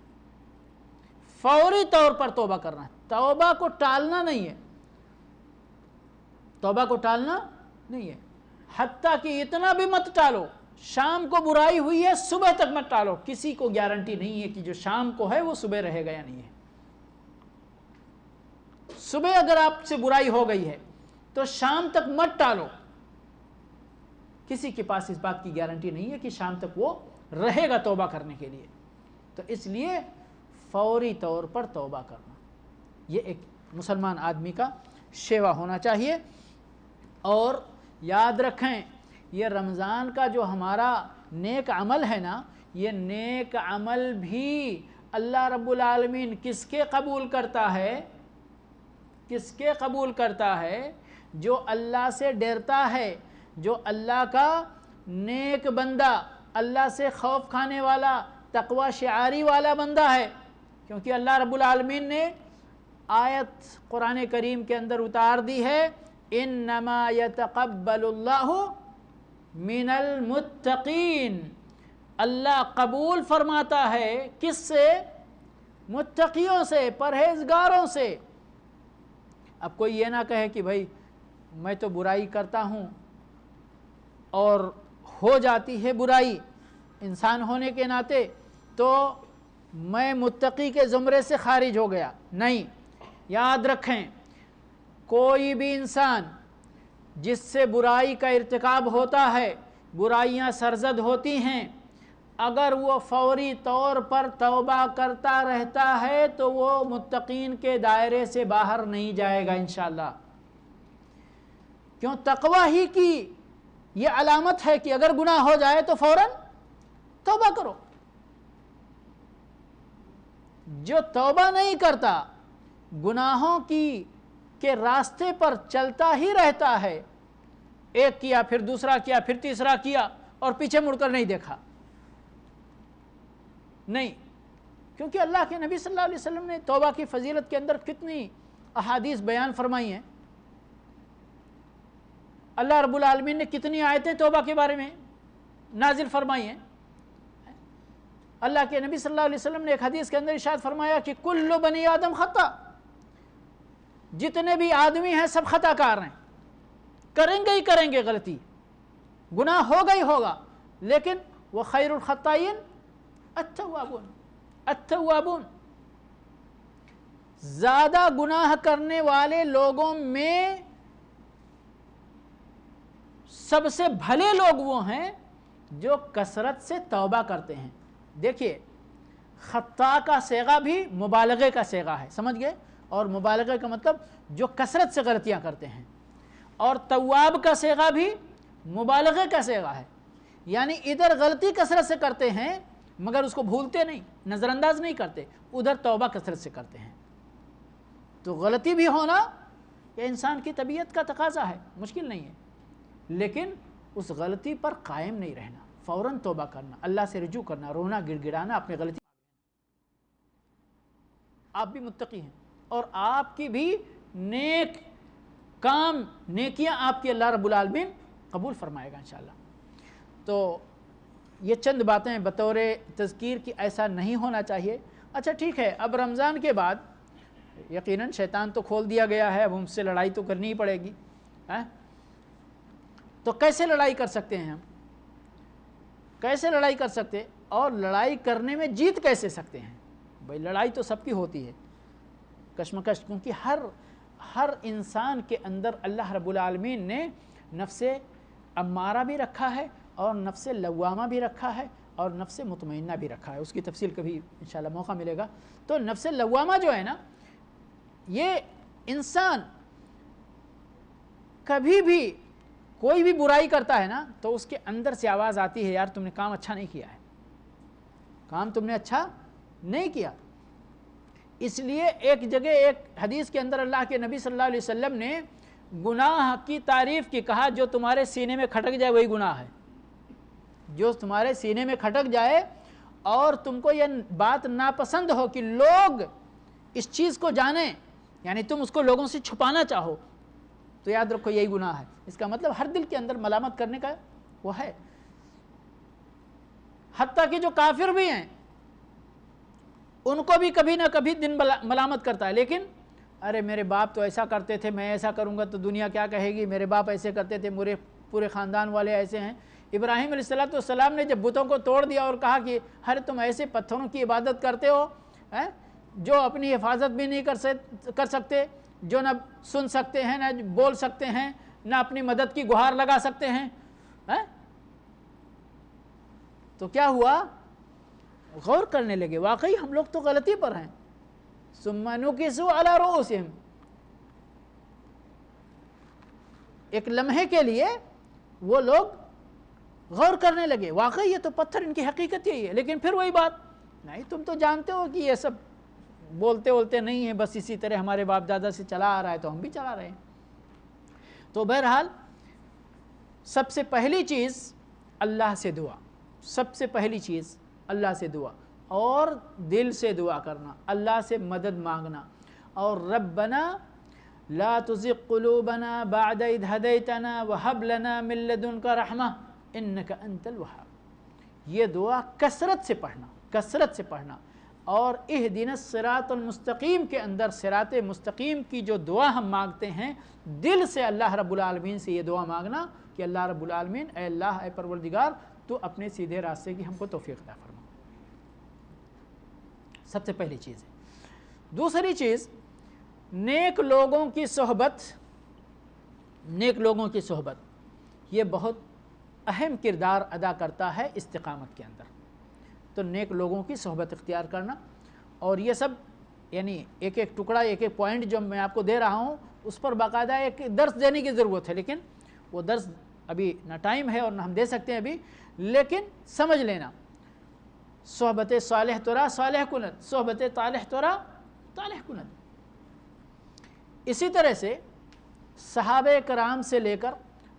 فوری طور پر توبہ کرنا ہے، توبہ کو ٹالنا نہیں ہے، توبہ کو ٹالنا نہیں ہے۔ حتیٰ کہ اتنا بھی مت ٹالو، شام کو برائی ہوئی ہے صبح تک مت ٹالو، کسی کو گارنٹی نہیں ہے کہ جو شام کو ہے وہ صبح رہے گا یا نہیں ہے۔ صبح اگر آپ سے برائی ہو گئی ہے تو شام تک مت ٹالو، کسی کے پاس اس بات کی گارنٹی نہیں ہے کہ شام تک وہ رہے گا توبہ کرنے کے لیے۔ تو اس لیے فوری طور پر توبہ کرنا یہ ایک مسلمان آدمی کا شیوا ہونا چاہیے۔ اور یاد رکھیں یہ رمضان کا جو ہمارا نیک عمل ہے نا، یہ نیک عمل بھی اللہ رب العالمین کس کے قبول کرتا ہے؟ کس کے قبول کرتا ہے؟ جو اللہ سے ڈرتا ہے، جو اللہ کا نیک بندہ، اللہ سے خوف کھانے والا، تقوی شعاری والا بندہ ہے۔ کیونکہ اللہ رب العالمین نے آیت قرآن کریم کے اندر اتار دی ہے، انما یتقبل اللہ من المتقین، اللہ قبول فرماتا ہے کس سے؟ متقیوں سے، پرہیزگاروں سے۔ اب کوئی یہ نہ کہے کہ بھائی میں تو برائی کرتا ہوں اور ہو جاتی ہے برائی انسان ہونے کے ناطے تو میں متقی کے زمرے سے خارج ہو گیا۔ نہیں، یاد رکھیں کوئی بھی انسان جس سے برائی کا ارتکاب ہوتا ہے، برائیاں سرزد ہوتی ہیں، اگر وہ فوری طور پر توبہ کرتا رہتا ہے تو وہ متقین کے دائرے سے باہر نہیں جائے گا انشاءاللہ۔ کیوں؟ تقوی ہی کی یہ علامت ہے کہ اگر گناہ ہو جائے تو فوراً توبہ کرو۔ جو توبہ نہیں کرتا، گناہوں کے راستے پر چلتا ہی رہتا ہے، ایک کیا پھر دوسرا کیا پھر تیسرا کیا اور پیچھے مڑ کر نہیں دیکھا، نہیں، کیونکہ اللہ کے نبی صلی اللہ علیہ وسلم نے توبہ کی فضیلت کے اندر کتنی احادیث بیان فرمائی ہیں، اللہ رب العالمین نے کتنی آیتیں توبہ کے بارے میں نازل فرمائی ہیں۔ اللہ کے نبی صلی اللہ علیہ وسلم نے ایک حدیث کے اندر ارشاد فرمایا کہ کل بنی آدم خطا، جتنے بھی آدمی ہیں سب خطا کار ہیں، کریں گے غلطی، گناہ ہوگا ہی ہوگا، لیکن وہ خیر الخطائین التوابون، زیادہ گناہ کرنے والے لوگوں میں سب سے بھلے لوگ وہ ہیں جو کثرت سے توبہ کرتے ہیں۔ دیکھیے خطا کا صیغہ بھی مبالغے کا صیغہ ہے، سمجھ گئے؟ اور مبالغے کا مطلب جو کثرت سے غلطیاں کرتے ہیں، اور تواب کا صیغہ بھی مبالغے کا صیغہ ہے، یعنی ادھر غلطی کثرت سے کرتے ہیں مگر اس کو بھولتے نہیں، نظر انداز نہیں کرتے، ادھر توبہ کثرت سے کرتے ہیں۔ تو غلطی بھی ہونا یہ انسان کی طبیعت کا تقاضا ہے، مشکل نہیں ہے، لیکن اس غلطی پر قائم نہیں رہنا، فوراً توبہ کرنا، اللہ سے رجوع کرنا، رونا گڑ گڑانا، اپنی غلطی۔ آپ بھی متقی ہیں اور آپ کی بھی نیک کام، نیکیاں آپ کی اللہ رب العالمین قبول فرمائے گا انشاءاللہ۔ تو یہ چند باتیں بطور تذکیر کی ایسا نہیں ہونا چاہیے۔ اچھا ٹھیک ہے، اب رمضان کے بعد یقیناً شیطان تو کھول دیا گیا ہے، اب ہم سے لڑائی تو کرنی ہی پڑے گی۔ تو کیسے لڑائی کر سکتے ہیں ہم؟ کیسے لڑائی کر سکتے، اور لڑائی کرنے میں جیت کیسے سکتے ہیں؟ بھائی لڑائی تو سب کی ہوتی ہے، کشمکش، کیونکہ ہر انسان کے اندر اللہ رب العالمین نے نفس امارہ بھی رکھا ہے اور نفس لوامہ بھی رکھا ہے اور نفس مطمئنہ بھی رکھا ہے۔ اس کی تفصیل کبھی انشاءاللہ موقع ملے گا۔ تو نفس لوامہ جو ہے نا، یہ انسان کبھی بھی کوئی بھی برائی کرتا ہے نا تو اس کے اندر سے آواز آتی ہے، یار تم نے کام اچھا نہیں کیا ہے، کام تم نے اچھا نہیں کیا۔ اس لیے ایک جگہ ایک حدیث کے اندر اللہ کے نبی صلی اللہ علیہ وسلم نے گناہ کی تعریف کی، کہا جو تمہارے سینے میں کھٹک جائے وہی گناہ ہے۔ جو تمہارے سینے میں کھٹک جائے اور تم کو یہ بات ناپسند ہو کہ لوگ اس چیز کو جانیں، یعنی تم اس کو لوگوں سے چھپانا چاہو، تو یاد رکھو یہی گناہ ہے۔ اس کا مطلب ہر دل کے اندر ملامت کرنے کا وہ ہے۔ حتیٰ کہ جو کافر بھی ہیں ان کو بھی کبھی نہ کبھی دن ملامت کرتا ہے، لیکن ارے میرے باپ تو ایسا کرتے تھے، میں ایسا کروں گا تو دنیا کیا کہے گی، میرے باپ ایسے کرتے تھے، میرے پورے خاندان والے ایسے ہیں۔ ابراہیم علیہ السلام نے جب بتوں کو توڑ دیا اور کہا کہ ارے تم ایسے پتھروں کی عبادت کرتے ہو جو اپنی حفاظت بھی نہیں کر سکتے، جو نہ سن سکتے ہیں، نہ بول سکتے ہیں، نہ اپنی مدد کی گہار لگا سکتے ہیں، تو کیا ہوا؟ غور کرنے لگے، واقعی ہم لوگ تو غلطی پر ہیں۔ ثم نکسوا علی رؤوسہم، ایک لمحے کے لیے وہ لوگ غور کرنے لگے، واقعی یہ تو پتھر، ان کی حقیقت یہی ہے۔ لیکن پھر وہی بات، نہیں تم تو جانتے ہو کہ یہ سب بولتے نہیں ہیں، بس اسی طرح ہمارے باپ دادا سے چلا آ رہا ہے تو ہم بھی چلا رہے ہیں۔ تو بہرحال سب سے پہلی چیز اللہ سے دعا، سب سے پہلی چیز اللہ سے دعا، اور دل سے دعا کرنا، اللہ سے مدد مانگنا، اور ربنا لا تزغ قلوبنا بعد اذ ہدیتنا وہب لنا من لدنک رحمہ انک انت الوہاب۔ یہ دعا کثرت سے پڑھنا، اور اہدنا الصراط المستقیم کے اندر صراط مستقیم کی جو دعا ہم مانگتے ہیں، دل سے اللہ رب العالمین سے یہ دعا مانگنا کہ اللہ رب العالمین، اے اللہ، اے پروردگار، تو اپنے سیدھے راستے کی ہم کو توفیق عطا فرما۔ سب سے پہلی چیز ہے۔ دوسری چیز، نیک لوگوں کی صحبت، یہ بہت اہم کردار ادا کرتا ہے استقامت کے اندر۔ تو نیک لوگوں کی صحبت اختیار کرنا، اور یہ سب یعنی ایک ایک ٹکڑا، ایک ایک پوائنٹ جو میں آپ کو دے رہا ہوں اس پر باقاعدہ ایک درس دینے کی ضرورت ہے، لیکن وہ درس ابھی نہ ٹائم ہے اور نہ ہم دے سکتے ہیں ابھی، لیکن سمجھ لینا، صحبت صالح ترا صالح کند، صحبت طالح ترا طالح کند۔ اسی طرح سے صحابہ کرام سے لے کر،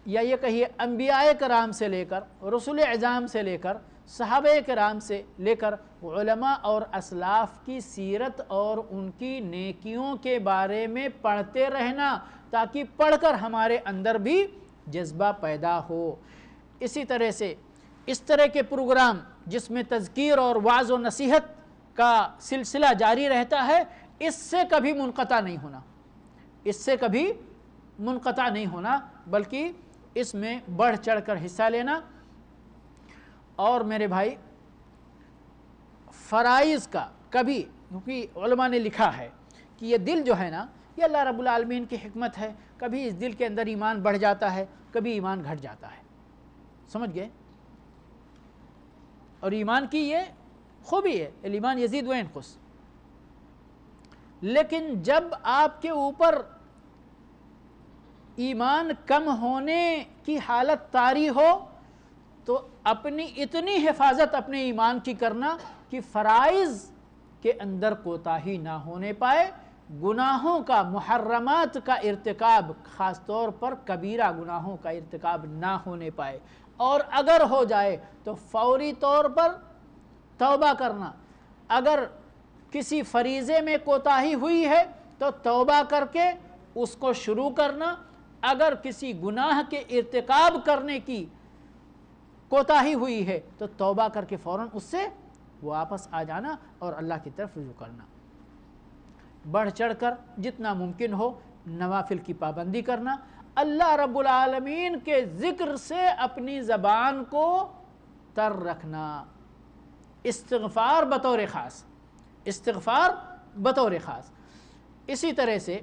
یا یہ کہیے انبیاء کرام سے لے کر، رسول اعظام سے لے کر، صحابہ کرام سے لے کر علماء اور اسلاف کی سیرت اور ان کی نیکیوں کے بارے میں پڑھتے رہنا، تاکہ پڑھ کر ہمارے اندر بھی جذبہ پیدا ہو۔ اسی طرح سے اس طرح کے پروگرام جس میں تذکیر اور وعظ و نصیحت کا سلسلہ جاری رہتا ہے، اس سے کبھی منقطع نہیں ہونا، بلکہ اس میں بڑھ چڑھ کر حصہ لینا۔ اور میرے بھائی، فرائض کا کبھی، کیونکہ علماء نے لکھا ہے کہ یہ دل جو ہے نا، یہ اللہ رب العالمین کی حکمت ہے، کبھی اس دل کے اندر ایمان بڑھ جاتا ہے، کبھی ایمان گھٹ جاتا ہے، سمجھ گئے؟ اور ایمان کی یہ خوبی ہے، الایمان یزید و ینقص۔ لیکن جب آپ کے اوپر ایمان کم ہونے کی حالت طاری ہو تو اپنی اتنی حفاظت اپنے ایمان کی کرنا کہ فرائض کے اندر کوتاہی نہ ہونے پائے، گناہوں کا، محرمات کا ارتکاب، خاص طور پر کبیرہ گناہوں کا ارتکاب نہ ہونے پائے، اور اگر ہو جائے تو فوری طور پر توبہ کرنا۔ اگر کسی فریضے میں کوتاہی ہوئی ہے تو توبہ کر کے اس کو شروع کرنا، اگر کسی گناہ کے ارتکاب کرنے کی کوتاہی ہوئی ہے تو توبہ کر کے فوراً اس سے واپس آ جانا اور اللہ کی طرف رجوع کرنا. بڑھ چڑھ کر جتنا ممکن ہو نوافل کی پابندی کرنا, اللہ رب العالمین کے ذکر سے اپنی زبان کو تر رکھنا, استغفار بطور خاص, استغفار بطور خاص. اسی طرح سے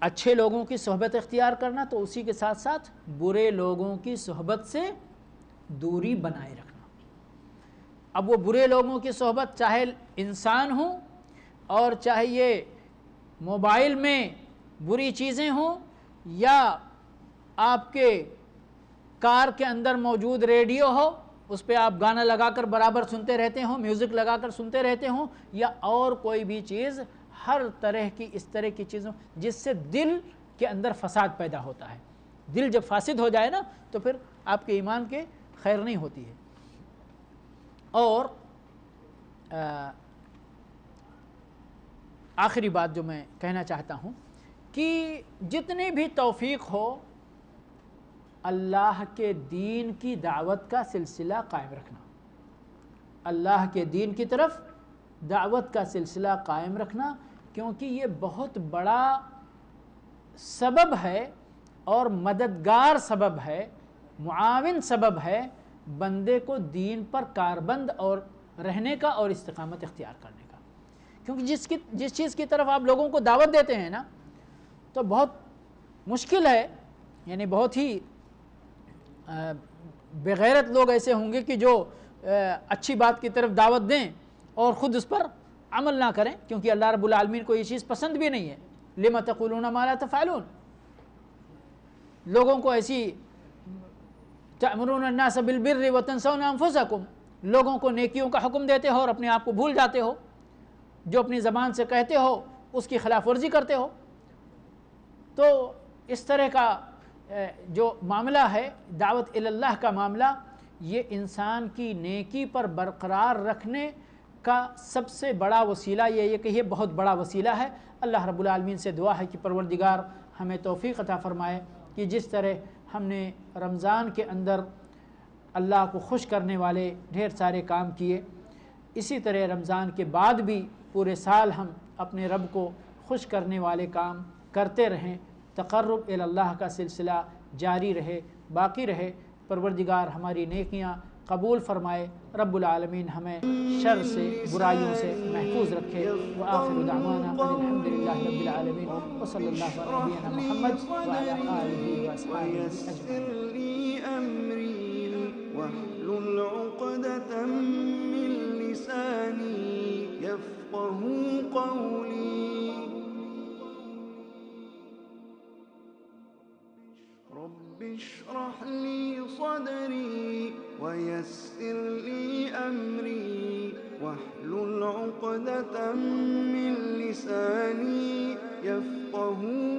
اچھے لوگوں کی صحبت اختیار کرنا, تو اسی کے ساتھ ساتھ برے لوگوں کی صحبت سے دوری بنائے رکھنا. اب وہ برے لوگوں کی صحبت چاہے انسان ہوں اور چاہے یہ موبائل میں بری چیزیں ہوں یا آپ کے کار کے اندر موجود ریڈیو ہو, اس پہ آپ گانا لگا کر برابر سنتے رہتے ہوں, میوزک لگا کر سنتے رہتے ہوں, یا اور کوئی بھی چیز, ہر طرح کی اس طرح کی چیزوں جس سے دل کے اندر فساد پیدا ہوتا ہے. دل جب فاسد ہو جائے نا تو پھر آپ کے ایمان کے خیر نہیں ہوتی ہے. اور آخری بات جو میں کہنا چاہتا ہوں کہ جتنی بھی توفیق ہو اللہ کے دین کی دعوت کا سلسلہ قائم رکھنا, اللہ کے دین کی طرف دعوت کا سلسلہ قائم رکھنا, کیونکہ یہ بہت بڑا سبب ہے اور مددگار سبب ہے, معاون سبب ہے بندے کو دین پر کاربند اور رہنے کا اور استقامت اختیار کرنے کا. کیونکہ جس چیز کی طرف آپ لوگوں کو دعوت دیتے ہیں نا تو بہت مشکل ہے, یعنی بہت ہی بغیرت لوگ ایسے ہوں گے کہ جو اچھی بات کی طرف دعوت دیں اور خود اس پر عمل نہ کریں, کیونکہ اللہ رب العالمین کو یہ چیز پسند بھی نہیں ہے. لِمَ تَقُولُونَ مَا لَا تَفْعَلُونَ, لوگوں کو ایسی تَأْمُرُونَ النَّاسَ بِالْبِرِّ وَتَنْسَوْنَ أَنفُسَكُمْ, لوگوں کو نیکیوں کا حکم دیتے ہو اور اپنے آپ کو بھول جاتے ہو, جو اپنی زبان سے کہتے ہو اس کی خلاف ورزی کرتے ہو. تو اس طرح کا جو معاملہ ہے دعوت اللہ کا معاملہ, یہ انسان کی نیکی پر برقرار رکھنے کا سب سے بڑا وسیلہ, یہ کہ یہ بہت بڑا وسیلہ ہے. اللہ رب العالمین سے دعا ہے کہ پروردگار ہمیں توفیق عطا فرمائے کہ جس طرح ہم نے رمضان کے اندر اللہ کو خوش کرنے والے ڈھیر سارے کام کیے, اسی طرح رمضان کے بعد بھی پورے سال ہم اپنے رب کو خوش کرنے والے کام کرتے رہیں, تقرب اللہ کا سلسلہ جاری رہے, باقی رہے. پروردگار ہماری نیکیاں قبول فرمائے, رب العالمین ہمیں شر سے برائیوں سے محفوظ رکھے. وآخر دعوانا ان الحمدللہ رب العالمین وصلی اللہ علی نبینا محمد وعلی آلہ واصحابہ اجمعین. واحلل عقدة من لساني يفقهوا قولي. رب اشرح لي صدري ويسر لي أمري واحلل عقدة من لساني يفقهوا